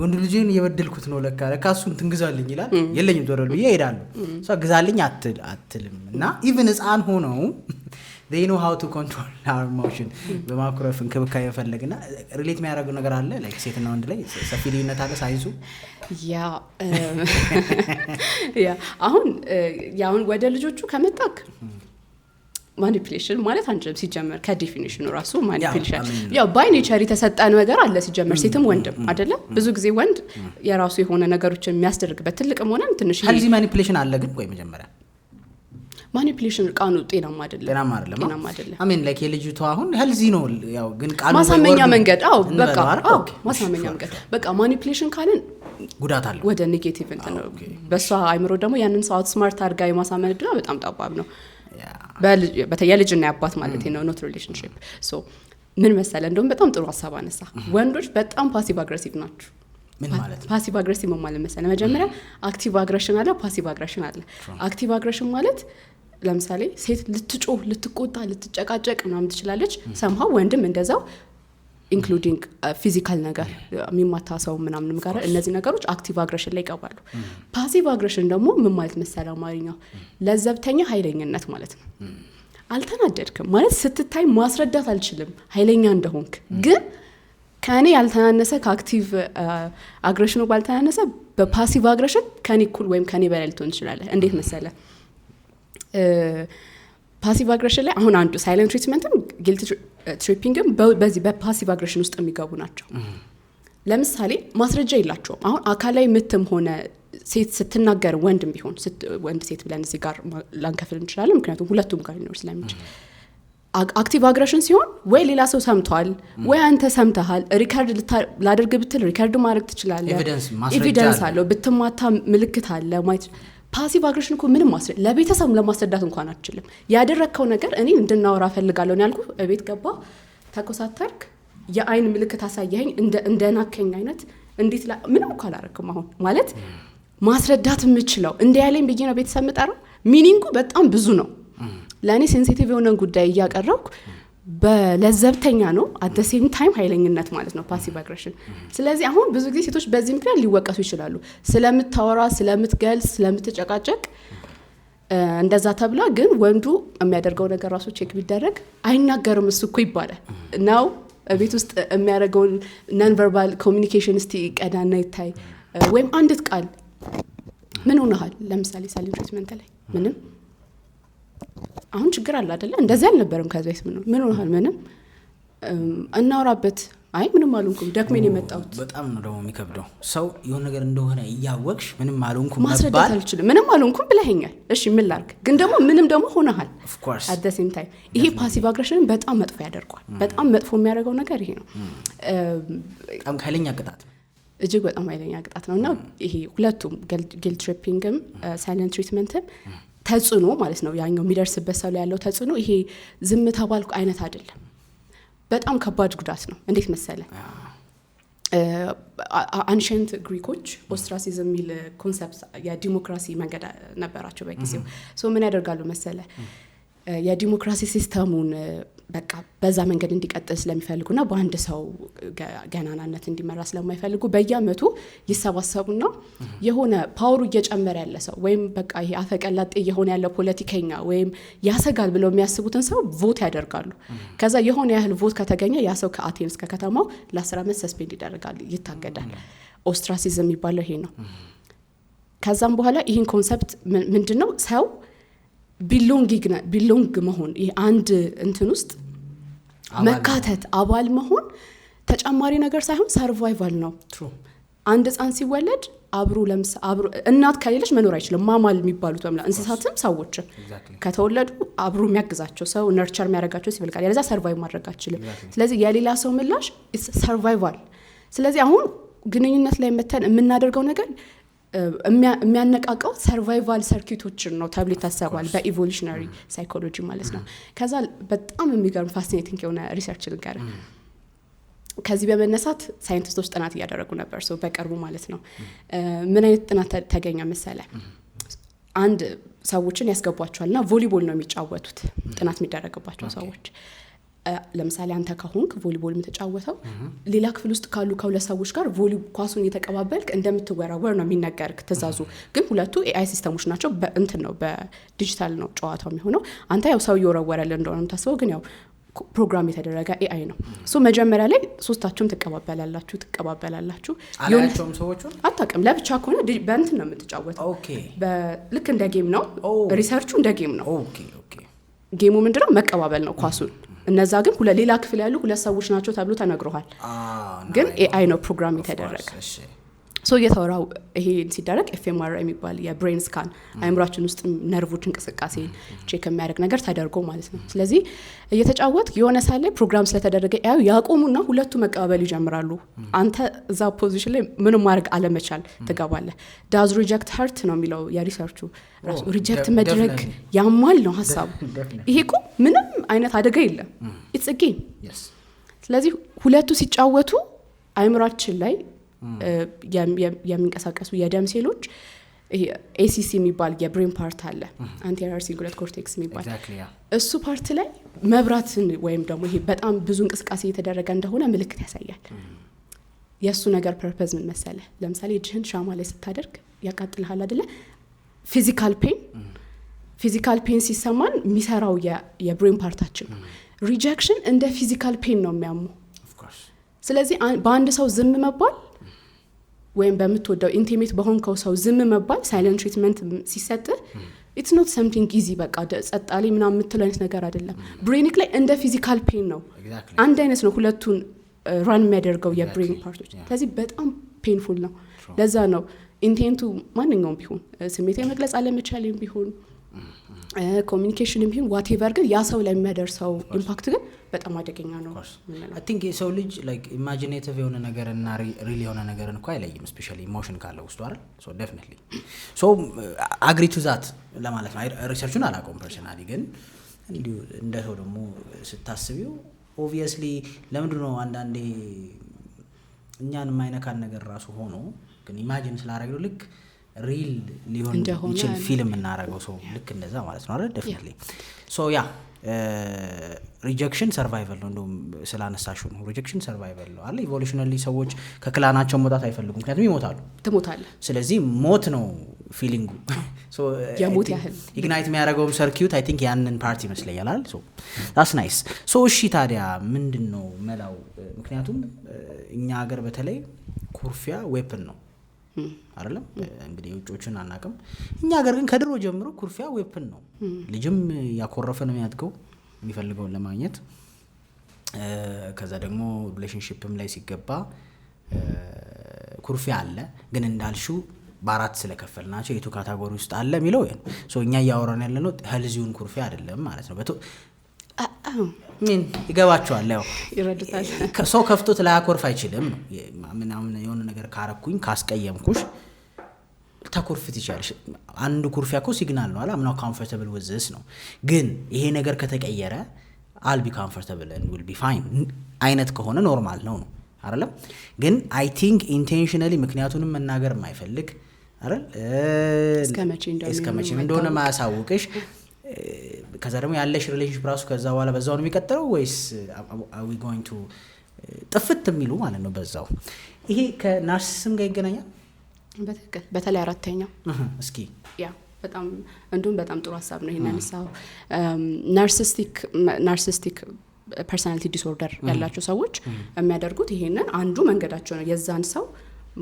ወንዱ ልጅን የበደልኩት ነው ለካ እሱን ትንግዛልኝ ይላል። የለኝም ተወረል ብዬ እሄዳለሁ። እሷ ግዛልኝ አትልም። እና ኢቭን ህፃን ሆነው they know how to control our emotion በማኩረፍ እንክብካቤ መፈለግና ሪሌት የሚያደርገው ነገር አለ። ላይክ ሴትና ወንድ ላይ ሰፊ ልዩነት አለ ሳይንሱ። አሁን ወደ ልጆቹ ከመጣክ ማኒፕሌሽን ማለት አንጀም ሲጀመር ከዲፊኒሽኑ ራሱ ማኒፕሌሽን ያው ባይ ኔቸር የተሰጠ ነገር አለ ሲጀመር፣ ሴትም ወንድም አይደለም። ብዙ ጊዜ ወንድ የራሱ የሆነ ነገሮችን የሚያስደርግበት ትልቅም ሆነ ትንሽ ሄልዚ ማኒፕሌሽን አለ። ግን ወይ መጀመሪያ ማኒፕሌሽን ቃኑ ጤናማ አይደለም። አሜን ላይክ የልጅቷ አሁን ሄልዚ ነው ያው፣ ግን ቃሉ ማሳመኛ መንገድ በቃ ማሳመኛ መንገድ በቃ ማኒፕሌሽን ካለን ጉዳት አለ ወደ ኔጌቲቭ እንትን ነው። በሷ አይምሮ ደግሞ ያንን ሰው ስማርት አድርጋ የማሳመን እድሏ በጣም ጠባብ ነው። የልጅና የአባት ማለት ነው ኖት ሪሌሽንሺፕ። ሶ ምን መሰለ እንደውም በጣም ጥሩ ሀሳብ አነሳ። ወንዶች በጣም ፓሲቭ አግሬሲቭ ናቸው ምን ማለት ነው? ፓሲቭ አግሬሲቭ ማለት መሰለህ መጀመሪያ አክቲቭ አግሬሽን አለ፣ ፓሲቭ አግሬሽን አለ። አክቲቭ አግሬሽን ማለት ለምሳሌ ሴት ልትጮህ፣ ልትቆጣ፣ ልትጨቃጨቅ ምናምን ትችላለች። ሰምሃው ወንድም እንደዛው ኢንክሉዲንግ ፊዚካል ነገር የሚማታ ሰው ምናምን ጋር እነዚህ ነገሮች አክቲቭ አግሬሽን ላይ ይገባሉ። ፓሲቭ አግሬሽን ደግሞ ምን ማለት መሰለህ አማርኛው ለዘብተኛ ኃይለኝነት ማለት ነው። አልተናደድክም ማለት ስትታይ ማስረዳት አልችልም ኃይለኛ እንደሆንክ፣ ግን ከኔ ያልተናነሰ ከአክቲቭ አግሬሽኑ ባልተናነሰ በፓሲቭ አግሬሽን ከኔ እኩል ወይም ከኔ በላይ ልትሆን ትችላለህ። እንዴት መሰለህ ፓሲቭ አግሬሽን ላይ አሁን አንዱ ሳይለንት ትሪትመንትም ጊልት ትሪፒንግም በዚህ በፓሲቭ አግሬሽን ውስጥ የሚገቡ ናቸው። ለምሳሌ ማስረጃ የላቸውም። አሁን አካላዊ ምትም ሆነ ሴት ስትናገር ወንድም ቢሆን ወንድ ሴት ብለን እዚህ ጋር ላንከፍል እንችላለን፣ ምክንያቱም ሁለቱም ጋር ሊኖር ስለሚችል። አክቲቭ አግሬሽን ሲሆን ወይ ሌላ ሰው ሰምቷል ወይ አንተ ሰምተሃል፣ ሪከርድ ላደርግ ብትል ሪከርድ ማድረግ ትችላለህ፣ ኤቪደንስ አለው፣ ብትማታ ምልክት አለ ማለት። ፓሲቭ አግሬሽን እኮ ምንም ለቤተሰብ ለማስረዳት እንኳን አትችልም። ያደረከው ነገር እኔ እንድናወራ ፈልጋለሁ ያልኩ ቤት ገባ ተኮሳተርክ፣ የአይን ምልክት አሳየኸኝ እንደናከኝ አይነት እንዴት ምንም እኮ አላረክም። አሁን ማለት ማስረዳት የምችለው እንደ ያለኝ ብዬ ነው ቤተሰብ የምጠራው። ሚኒንጉ በጣም ብዙ ነው። ለእኔ ሴንሲቲቭ የሆነን ጉዳይ እያቀረብኩ በለዘብተኛ ነው አት ሴም ታይም ኃይለኝነት ማለት ነው ፓሲቭ አግሬሽን። ስለዚህ አሁን ብዙ ጊዜ ሴቶች በዚህ ምክንያት ሊወቀሱ ይችላሉ። ስለምታወራ፣ ስለምትገልጽ፣ ስለምትጨቃጨቅ እንደዛ ተብላ፣ ግን ወንዱ የሚያደርገው ነገር ራሱ ቼክ ቢደረግ አይናገርም እሱ እኮ ይባላል ነው። ቤት ውስጥ የሚያደርገውን ነን ቨርባል ኮሚኒኬሽን እስቲ ቀዳና ይታይ። ወይም አንዲት ቃል ምን ሆነሃል ለምሳሌ ሳይለንት ትሪትመንት ላይ ምንም አሁን ችግር አለ አይደለ? እንደዚህ አልነበረም ከዚህ በፊት ምን ሆነሃል? ምንም እናወራበት። አይ ምንም አልሆንኩም ደክሜን የመጣሁት። በጣም ነው ደግሞ የሚከብደው። ሰው የሆነ ነገር እንደሆነ እያወቅሽ ምንም አልሆንኩም ማስረዳት አልችልም። ምንም አልሆንኩም ብለኸኛል፣ እሺ ምን ላድርግ? ግን ደግሞ ምንም ደግሞ ሆነሃል at the same time። ይሄ ፓሲቭ አግሬሽንን በጣም መጥፎ ያደርገዋል። በጣም መጥፎ የሚያደርገው ነገር ይሄ ነው። በጣም ኃይለኛ ቅጣት፣ እጅግ በጣም ኃይለኛ ቅጣት ነውና ይሄ ሁለቱም ጊልት ትሪፒንግም ሳይለንት ትሪትመንትም ተጽዕኖ ማለት ነው። ያኛው የሚደርስበት ሰው ላይ ያለው ተጽዕኖ ይሄ ዝም ተባልኩ አይነት አይደለም። በጣም ከባድ ጉዳት ነው። እንዴት መሰለ አንሸንት ግሪኮች ኦስትራሲዝም የሚል ኮንሰፕት የዲሞክራሲ መንገድ ነበራቸው በጊዜው። ሶ ምን ያደርጋሉ መሰለ የዲሞክራሲ ሲስተሙን በቃ በዛ መንገድ እንዲቀጥል ስለሚፈልጉና በአንድ ሰው ገናናነት እንዲመራ ስለማይፈልጉ በየአመቱ ይሰባሰቡና የሆነ ፓወሩ እየጨመረ ያለ ሰው ወይም በቃ ይሄ አፈቀላጤ የሆነ ያለ ፖለቲከኛ ወይም ያሰጋል ብለው የሚያስቡትን ሰው ቮት ያደርጋሉ። ከዛ የሆነ ያህል ቮት ከተገኘ ያ ሰው ከአቴንስ ከከተማው ለ10 አመት ሰስፔንድ ይደረጋል፣ ይታገዳል። ኦስትራሲዝም የሚባለው ይሄ ነው። ከዛም በኋላ ይህን ኮንሰፕት ምንድነው ሰው ቢሎንግ መሆን ይሄ አንድ እንትን ውስጥ መካተት አባል መሆን ተጨማሪ ነገር ሳይሆን ሰርቫይቫል ነው። አንድ ህፃን ሲወለድ አብሮ እናት ከሌለች መኖር አይችልም። ማማል የሚባሉት ወምላ እንስሳትም ሰዎችም ከተወለዱ አብሮ የሚያግዛቸው ሰው ነርቸር የሚያደርጋቸው ሲፈልጋል፣ ያለዛ ሰርቫይቭ ማድረግ አይችልም። ስለዚህ የሌላ ሰው ምላሽ ሰርቫይቫል። ስለዚህ አሁን ግንኙነት ላይ መተን የምናደርገው ነገር የሚያነቃቀው ሰርቫይቫል ሰርኪቶችን ነው ተብሎ ይታሰባል በኢቮሉሽነሪ ሳይኮሎጂ ማለት ነው። ከዛ በጣም የሚገርም ፋሲኔቲንግ የሆነ ሪሰርች ልንገር። ከዚህ በመነሳት ሳይንቲስቶች ጥናት እያደረጉ ነበር በቅርቡ ማለት ነው። ምን አይነት ጥናት ተገኘ መሰለ? አንድ ሰዎችን ያስገቧቸዋልና ቮሊቦል ነው የሚጫወቱት ጥናት የሚደረግባቸው ሰዎች። ለምሳሌ አንተ ከሆንክ ቮሊቦል የምትጫወተው ሌላ ክፍል ውስጥ ካሉ ከሁለት ሰዎች ጋር ኳሱን እየተቀባበልክ እንደምትወራወር ነው የሚነገርክ ትእዛዙ። ግን ሁለቱ ኤአይ ሲስተሞች ናቸው። በእንትን ነው በዲጂታል ነው ጨዋታው የሚሆነው። አንተ ያው ሰው እየወረወረልህ እንደሆነ የምታስበው፣ ግን ያው ፕሮግራም የተደረገ ኤአይ ነው። መጀመሪያ ላይ ሶስታችሁም ትቀባበላላችሁ። አላያቸውም ሰዎቹ አታውቅም። ለብቻ ከሆነ በእንትን ነው የምትጫወተው። ልክ እንደ ጌም ነው። ሪሰርቹ እንደ ጌም ነው። ጌሙ ምንድነው? መቀባበል ነው ኳሱን። እነዛ ግን ሌላ ክፍል ያሉ ሁለት ሰዎች ናቸው ተብሎ ተነግሯል። ግን ኤአይ ነው ፕሮግራም የተደረገ። እየተወራው ይሄ ሲደረግ ኤፍኤምአርአይ የሚባል የብሬን ስካን አይምሯችን ውስጥ ነርቮች እንቅስቃሴ ቼክ የሚያደርግ ነገር ተደርጎ ማለት ነው። ስለዚህ እየተጫወት የሆነ ሳለ ፕሮግራም ስለተደረገ ያቆሙና ሁለቱ መቀባበል ይጀምራሉ። አንተ እዛ ፖዚሽን ላይ ምንም ማድረግ አለመቻል ትገባለህ። ዳዝ ሪጀክት ሀርት ነው የሚለው የሪሰርቹ ራሱ። ሪጀክት መድረግ ያማል ነው ሀሳቡ። ይሄ እኮ ምንም አይነት አደጋ የለም፣ ኢትስ አ ጌም። ስለዚህ ሁለቱ ሲጫወቱ አይምሯችን ላይ የሚንቀሳቀሱ የደም ሴሎች ACC የሚባል የብሬን ፓርት አለ አንቴሪየር ሲንጉሌት ኮርቴክስ የሚባል እሱ ፓርት ላይ መብራትን ወይም ደግሞ ይሄ በጣም ብዙ እንቅስቃሴ እየተደረገ እንደሆነ ምልክት ያሳያል። የሱ ነገር ፐርፐዝ ምን መሰለ ለምሳሌ እጅህን ሻማ ላይ ስታደርግ ያቃጥልሃል አይደለ? ፊዚካል ፔን ሲሰማን የሚሰራው የብሬን ፓርታችን ሪጀክሽን እንደ ፊዚካል ፔን ነው የሚያመው። ስለዚህ በአንድ ሰው ዝም መባል ወይም በምትወደው ኢንቲሜት በሆንከው ሰው ዝም መባል ሳይለንት ትሪትመንት ሲሰጥ it's not something easy በቃ ጸጣሊ ምናምን የምትለው አይነት ነገር አይደለም። ብሬኒክ ላይ እንደ ፊዚካል ፔን ነው አንድ አይነት ነው ሁለቱን ራን የሚያደርገው የብሬን ፓርቶች። ስለዚህ በጣም ፔንፉል ነው። ለዛ ነው ኢንቴንቱ ማንኛውም ቢሆን ስሜት የመግለጽ አለመቻልም ቢሆን ኮሚኒኬሽንም ቢሆን ዋቴቨር ግን ያ ሰው ላይ የሚያደርሰው ኢምፓክት ግን በጣም አደገኛ ነው። I think የሰው ልጅ like imaginative የሆነ ነገር እና ሪል የሆነ ነገር እንኳን አይለይም especially emotion ካለ ውስጥ አይደል? so definitely so agree to that ለማለት ነው። ሪሰርቹን አላውቀውም ፐርሰናሊ ግን እንዲሁ እንደ ሰው ደግሞ ስታስቢው obviously ለምንድን ነው አንዳንዴ እኛን የማይነካን ነገር ራሱ ሆኖ ግን ኢማጂን ስላደረግነው ልክ ሪል ሊሆን ይችል ፊልም እናደርገው ሰው ልክ እንደዛ ማለት ነው አይደል? definitely so yeah ሪጀክሽን ሰርቫይቫል ነው። እንደውም ስላነሳሽው ነው ሪጀክሽን ሰርቫይቫል ነው አለ። ኢቮሉሽናሊ ሰዎች ከክላናቸው መውጣት አይፈልጉም ምክንያቱም ይሞታሉ። ትሞታለህ። ስለዚህ ሞት ነው ፊሊንጉ። ሶ የሞት ያህል ኢግናይት የሚያደርገው ሰርኪዩት አይ ቲንክ ያንን ፓርት ይመስለኛል አይደል? ሶ that's nice so እሺ ታዲያ ምንድነው መላው? ምክንያቱም እኛ ሀገር በተለይ ኩርፊያ ዌፐን ነው አይደለም? እንግዲህ ውጮችን አናውቅም። እኛ ሀገር ግን ከድሮ ጀምሮ ኩርፊያ ዌፐን ነው። ልጅም ያኮረፈ ነው የሚያድገው የሚፈልገውን ለማግኘት። ከዛ ደግሞ ሪሌሽንሺፕም ላይ ሲገባ ኩርፊያ አለ። ግን እንዳልሽው በአራት ስለከፈልናቸው የቱ ካታጎሪ ውስጥ አለ የሚለው ሶ እኛ እያወራን ያለነው ሄልዚውን ኩርፊያ አይደለም ማለት ነው። ምን ይገባቸዋል? ያው ይረዱታል። ሰው ከፍቶት ላያኮርፍ አይችልም ነው። ምናምን የሆነ ነገር ካረኩኝ ካስቀየምኩሽ ተኮርፍት ይችላል። አንዱ ኩርፊያ እኮ ሲግናል ነው አላ ምናው comfortable with this ነው። ግን ይሄ ነገር ከተቀየረ I'll be comfortable and will be fine አይነት ከሆነ ኖርማል ነው አይደለም? ግን I think intentionally ምክንያቱንም መናገር የማይፈልግ አይደል? እስከመቼ እንደሆነ ማያሳውቅሽ ከዛ ደግሞ ያለሽ ሪሌሽንሺፕ ራሱ ከዛ በኋላ በዛው ነው የሚቀጥለው ወይስ are we going to ጥፍት የሚሉ ማለት ነው በዛው? ይሄ ከናርሲሲዝም ጋር ይገናኛል በትክክል። በተለይ አራተኛው እስኪ ያ በጣም እንደውም በጣም ጥሩ ሀሳብ ነው ይሄን አንሳው። ናርሲሲስቲክ ፐርሰናሊቲ ዲስኦርደር ያላቸው ሰዎች የሚያደርጉት ይሄንን አንዱ መንገዳቸው ነው። የዛን ሰው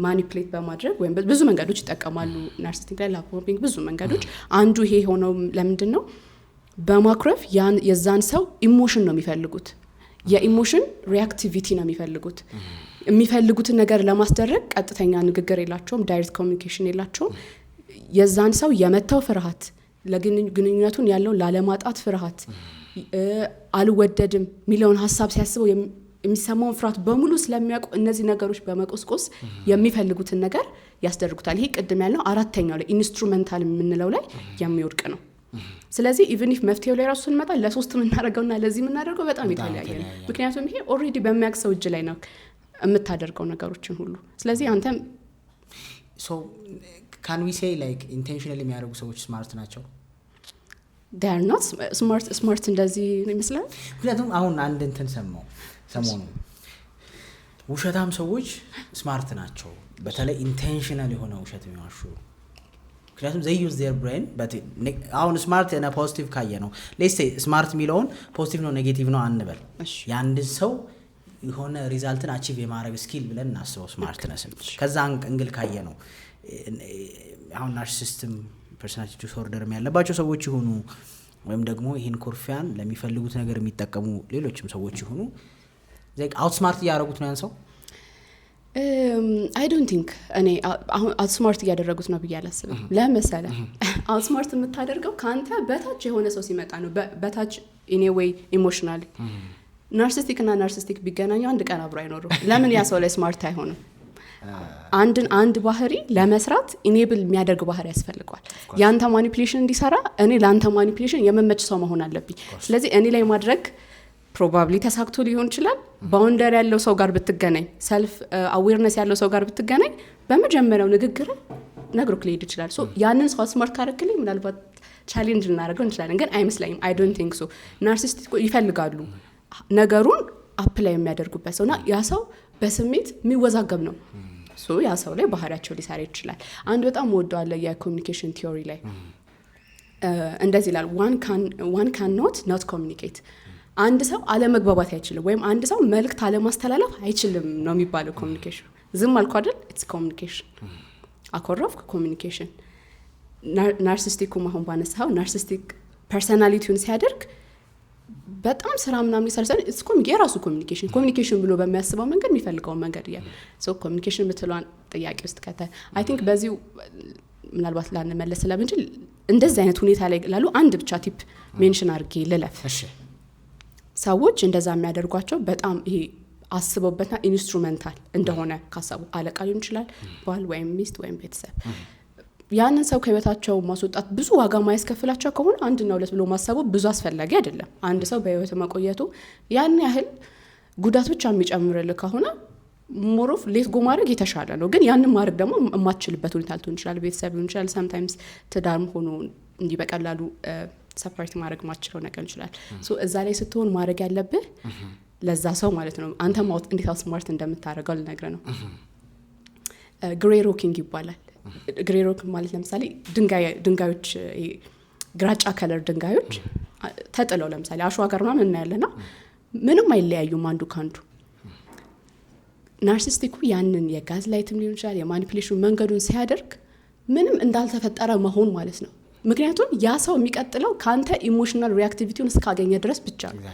ማኒፕሌት በማድረግ ወይም ብዙ መንገዶች ይጠቀማሉ ናርሲሲስቲክ ላይ ላፖፒንግ ብዙ መንገዶች። አንዱ ይሄ ሆነው ለምንድን ነው በማክረፍ የዛን ሰው ኢሞሽን ነው የሚፈልጉት። የኢሞሽን ሪአክቲቪቲ ነው የሚፈልጉት። የሚፈልጉትን ነገር ለማስደረግ ቀጥተኛ ንግግር የላቸውም፣ ዳይሬክት ኮሚኒኬሽን የላቸውም። የዛን ሰው የመታው ፍርሃት፣ ለግንኙነቱን ያለው ላለማጣት ፍርሃት፣ አልወደድም ሚሊዮን ሐሳብ ሲያስበው የሚሰማውን ፍርሃት በሙሉ ስለሚያውቁ እነዚህ ነገሮች በመቆስቆስ የሚፈልጉትን ነገር ያስደርጉታል። ይሄ ቅድም ያለው አራተኛው ላይ ኢንስትሩሜንታል የምንለው ላይ የሚወድቅ ነው። ስለዚህ ኢቭን ኢፍ መፍትሄው ላይ ራሱ ስንመጣ ለሶስት የምናደርገውና ለዚህ የምናደርገው በጣም የተለያየ ነው። ምክንያቱም ይሄ ኦልሬዲ በሚያውቅ ሰው እጅ ላይ ነው የምታደርገው ነገሮችን ሁሉ። ስለዚህ አንተም so can we say like intentionally የሚያደርጉ ሰዎች ስማርት ናቸው? they are not smart እንደዚህ ይመስላል። ምክንያቱም አሁን አንድ እንትን ሰሞኑ ውሸታም ሰዎች ስማርት ናቸው፣ በተለይ ኢንቴንሽናል የሆነ ውሸት የሚዋሹ። ምክንያቱም they use their brain but አሁን ስማርት እና ፖዚቲቭ ካየ ነው let's say ስማርት የሚለውን ፖዚቲቭ ነው ኔጌቲቭ ነው አንበል። ያንድ ሰው የሆነ ሪዛልትን አቺቭ የማድረግ ስኪል ብለን እናስበው ስማርትነስ። ከዛ አንግል ካየ ነው አሁን ናርሲሲስም ፐርሰናሊቲ ዲስኦርደር ያለባቸው ሰዎች ይሁኑ ወይም ደግሞ ይሄን ኩርፊያን ለሚፈልጉት ነገር የሚጠቀሙ ሌሎችም ሰዎች ይሁኑ አውት ስማርት እያደረጉት ነው ያን ሰው። I don't think እኔ አሁን አውት ስማርት እያደረጉት ነው ብዬ አላስብም። ለምሳሌ አውት ስማርት የምታደርገው ካንተ በታች የሆነ ሰው ሲመጣ ነው። በታች anyway ኢሞሽናሊ ናርሲሲስቲክ እና ናርሲሲስቲክ ቢገናኙ አንድ ቀን አብሮ አይኖሩ። ለምን ያ ሰው ላይ ስማርት አይሆንም? አንድ ባህሪ ለመስራት ኢኔብል የሚያደርግ ባህሪ ያስፈልጋል። ያንተ ማኒፑሌሽን እንዲሰራ እኔ ላንተ ማኒፑሌሽን የመመች ሰው መሆን አለብኝ። ስለዚህ እኔ ላይ ማድረግ ፕሮባብሊ ተሳክቶ ሊሆን ይችላል። ባውንደሪ ያለው ሰው ጋር ብትገናኝ፣ ሰልፍ አዌርነስ ያለው ሰው ጋር ብትገናኝ በመጀመሪያው ንግግር ነግሮክ ሊሄድ ይችላል። ሶ ያንን ሰው ስማርት ካረክልኝ ምናልባት ቻሌንጅ እናደርገው እንችላለን፣ ግን አይመስለኝም። አይ ዶንት ቲንክ ሶ። ናርሲስቲክ ይፈልጋሉ ነገሩን አፕላይ የሚያደርጉበት ሰውና ያ ሰው በስሜት የሚወዛገብ ነው። ሶ ያ ሰው ላይ ባህሪያቸው ሊሰራ ይችላል። አንድ በጣም ወደዋለ የኮሚኒኬሽን ቲዮሪ ላይ እንደዚህ ይላል፣ one cannot not communicate። አንድ ሰው አለመግባባት አይችልም ወይም አንድ ሰው መልእክት አለማስተላለፍ አይችልም ነው የሚባለው። ኮሚኒኬሽን ዝም አልኩ አይደል? ኢትስ ኮሚኒኬሽን። አኮረፍኩ ኮሚኒኬሽን። ናርሲስቲኩ አሁን ባነሳው ናርሲስቲክ ፐርሰናሊቲውን ሲያደርግ በጣም ስራ ምናምን ይሰርሰን የራሱ ኮሚኒኬሽን ብሎ በሚያስበው መንገድ የሚፈልገው መንገድ ያ ሶ ኮሚኒኬሽን ብትሏን ጥያቄ ውስጥ አይ ቲንክ በዚሁ ምናልባት ላንመለስ ስለምንችል እንደዚህ አይነት ሁኔታ ላይ ላሉ አንድ ብቻ ቲፕ ሜንሽን አድርጌ ልለፍ። ሰዎች እንደዛ የሚያደርጓቸው በጣም ይሄ አስበውበትና ኢንስትሩሜንታል እንደሆነ ካሰቡ አለቃ ሊሆን ይችላል፣ ባል ወይም ሚስት ወይም ቤተሰብ። ያንን ሰው ከህይወታቸው ማስወጣት ብዙ ዋጋ ማያስከፍላቸው ከሆነ አንድና ሁለት ብሎ ማሰቡ ብዙ አስፈላጊ አይደለም። አንድ ሰው በህይወት መቆየቱ ያን ያህል ጉዳት ብቻ የሚጨምርልህ ከሆነ ሞሮፍ ሌት ጎ ማድረግ የተሻለ ነው። ግን ያንን ማድረግ ደግሞ የማትችልበት ሁኔታ ልትሆን ይችላል፣ ቤተሰብ ሊሆን ይችላል፣ ሰምታይምስ ትዳርም ሆኖ እንዲህ በቀላሉ ሰፓሬት ማድረግ ማትችለው ነገር ይችላል። ሶ እዛ ላይ ስትሆን ማድረግ ያለብህ ለዛ ሰው ማለት ነው አንተ ማውጥ እንዴት ስማርት እንደምታደርገው ልነግርህ ነው። ግሬ ሮኪንግ ይባላል። ግሬ ሮክ ማለት ለምሳሌ ድንጋዮች ግራጫ ከለር ድንጋዮች ተጥለው ለምሳሌ አሸዋ ጋር ምናምን እናያለና ምንም አይለያዩም አንዱ ካንዱ። ናርሲስቲኩ ያንን የጋዝ ላይትም ሊሆን ይችላል የማኒፑሌሽን መንገዱን ሲያደርግ ምንም እንዳልተፈጠረ መሆን ማለት ነው። ምክንያቱም ያ ሰው የሚቀጥለው ካንተ ኢሞሽናል ሪአክቲቪቲውን እስካገኘ ድረስ ብቻ ነው።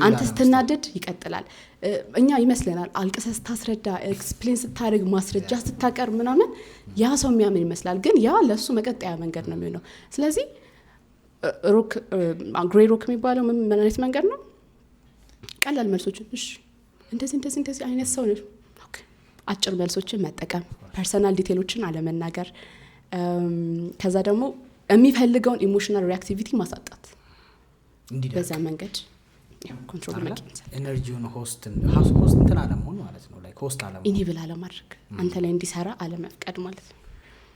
አንተ ስትናደድ ይቀጥላል። እኛ ይመስለናል አልቅሰህ ስታስረዳ ኤክስፕሌን ስታደርግ ማስረጃ ስታቀርብ ምናምን ያ ሰው የሚያምን ይመስላል፣ ግን ያ ለሱ መቀጠያ መንገድ ነው የሚሆነው። ስለዚህ ግሬ ሮክ የሚባለው ምን አይነት መንገድ ነው? ቀላል መልሶችን እሺ እንደዚህ አይነት ሰው ነው አጭር መልሶችን መጠቀም፣ ፐርሰናል ዲቴሎችን አለመናገር፣ ከዛ ደግሞ የሚፈልገውን ኢሞሽናል ሪአክቲቪቲ ማሳጣት። በዛ መንገድ ኮንትሮል ማድረግ ኤነርጂውን ሆስት እንትን አለመሆን ማለት ነው። ላይክ ሆስት አለመሆን ኢኒብል አለማድረግ አንተ ላይ እንዲሰራ አለመፍቀድ ማለት ነው።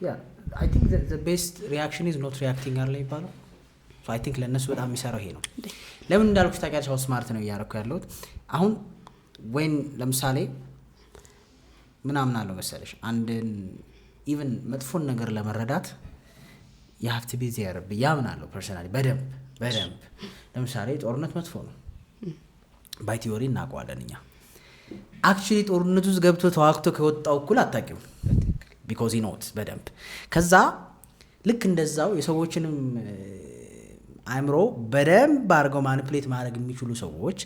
ያ አይ ቲንክ the best reaction is not reacting አለ ይባላል። so I think ለነሱ በጣም የሚሰራው ይሄ ነው። ለምን እንዳልኩሽ ታውቂያለሽ? how smart ነው እያደረኩ ያለሁት አሁን when ለምሳሌ ምናምን አለው መሰለሽ አንድን ኢቭን መጥፎን ነገር ለመረዳት you have to be there ብያምናለሁ ፐርሰናሊ በደንብ ለምሳሌ ጦርነት መጥፎ ነው ባይ ቲዮሪ እናውቀዋለን እኛ። አክቹሊ ጦርነቱ ውስጥ ገብቶ ተዋግቶ ከወጣው እኩል አታውቂው because he knows በደንብ። ከዛ ልክ እንደዛው የሰዎችንም አእምሮ በደንብ አድርገው ማኒፑሌት ማድረግ የሚችሉ ሰዎች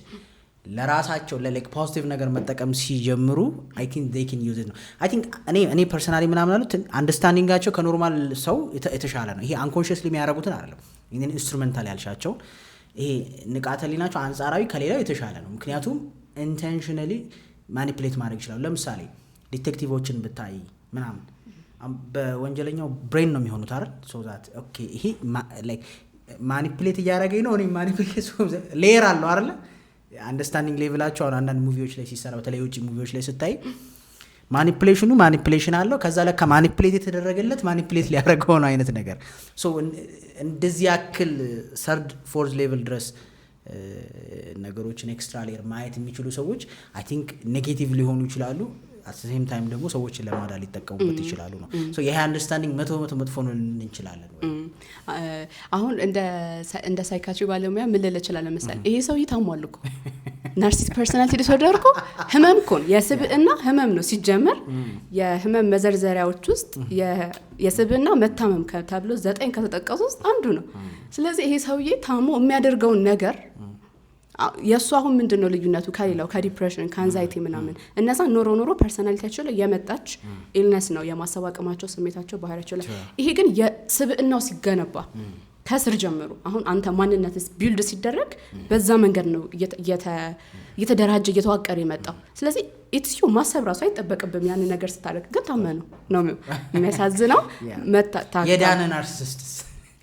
ለራሳቸው ለላይክ ፖዚቲቭ ነገር መጠቀም ሲጀምሩ I think they can use it ነው። I think እኔ ፐርሰናሊ ምናምን አሉት አንደርስታንዲንጋቸው ከኖርማል ሰው የተሻለ ነው። ይሄ አንኮንሺየስሊ የሚያደርጉትን አይደለም። ይሄን ኢንስትሩሜንታል ያልሻቸው ይሄ ንቃተ ህሊናቸው አንጻራዊ ከሌላው የተሻለ ነው። ምክንያቱም ኢንቴንሽናሊ ማኒፑሌት ማድረግ ይችላሉ። ለምሳሌ ዲቴክቲቮችን ብታይ ምናምን በወንጀለኛው ብሬን ነው የሚሆኑት አይደል? so that okay ይሄ like ማኒፑሌት እያደረገኝ ነው እኔ ማኒፑሌት ሌየር አለው አይደል? አንደርስታንዲንግ ሌቭላቸው አሁን አንዳንድ ሙቪዎች ላይ ሲሰራ በተለይ ውጪ ሙቪዎች ላይ ስታይ ማኒፑሌሽን አለው። ከዛ ለካ ማኒፑሌት የተደረገለት ማኒፑሌት ሊያደርገው ነው አይነት ነገር። ሶ እንደዚህ ያክል ሰርድ ፎርዝ ሌቭል ድረስ ነገሮችን ኤክስትራ ሌየር ማየት የሚችሉ ሰዎች አይ ቲንክ ኔጌቲቭ ሊሆኑ ይችላሉ። at the same time ደግሞ ሰዎችን ለማዳን ሊጠቀሙበት ይችላሉ ነው። ሶ ይሄ አንደርስታንዲንግ መቶ መጥፎ ነው እንችላለን ወይ? አሁን እንደ ሳይካትሪ ባለሙያ ምን ልል እችላለሁ መሰለኝ? ይሄ ሰው ይታሟል እኮ ናርሲስቲክ ፐርሰናሊቲ ዲስኦርደር እኮ ህመም እኮ የስብዕና ህመም ነው ሲጀመር። የህመም መዘርዘሪያዎች ውስጥ የስብዕና መታመም ተብሎ 9 ከተጠቀሱ ውስጥ አንዱ ነው። ስለዚህ ይሄ ሰውዬ ታሞ የሚያደርገውን ነገር የሱ አሁን ምንድነው ልዩነቱ ከሌላው ከዲፕሬሽን ከአንዛይቲ ምናምን እነዛ ኖሮ ፐርሰናሊቲያቸው ላይ የመጣች ኢልነስ ነው የማሰብ አቅማቸው ስሜታቸው ባህሪያቸው ላይ። ይሄ ግን የስብዕናው ሲገነባ ከስር ጀምሮ አሁን አንተ ማንነትስ ቢልድ ሲደረግ በዛ መንገድ ነው እየተደራጀ እየተዋቀረ የመጣው። ስለዚህ ኢትዩ ማሰብ ራሱ አይጠበቅብም ያን ነገር ስታደርግ። ግን ታመኑ ነው የሚያሳዝነው። የዳነ ናርሲሲስት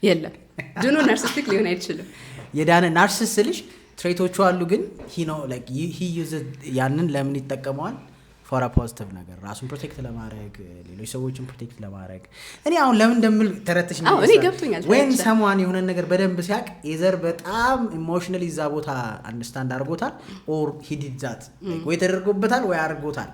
የለም ድኑ ናርሲስቲክ ሊሆን አይችልም። የዳነ ናርሲሲስት ልጅ ትሬቶቹ አሉ ግን he uses ያንን ለምን ይጠቀመዋል ፎር አ ፖዚቲቭ ነገር ራሱን ፕሮቴክት ለማድረግ ሌሎች ሰዎችን ፕሮቴክት ለማድረግ እኔ አሁን ለምን እንደምል ተረትሽ ነው እኔ ገብቶኛል when someone የሆነ ነገር በደንብ ሲያቅ either በጣም ኢሞሽናሊ እዛ ቦታ አንደርስታንድ አድርጎታል or he did that ወይ ተደርጎበታል ወይ አድርጎታል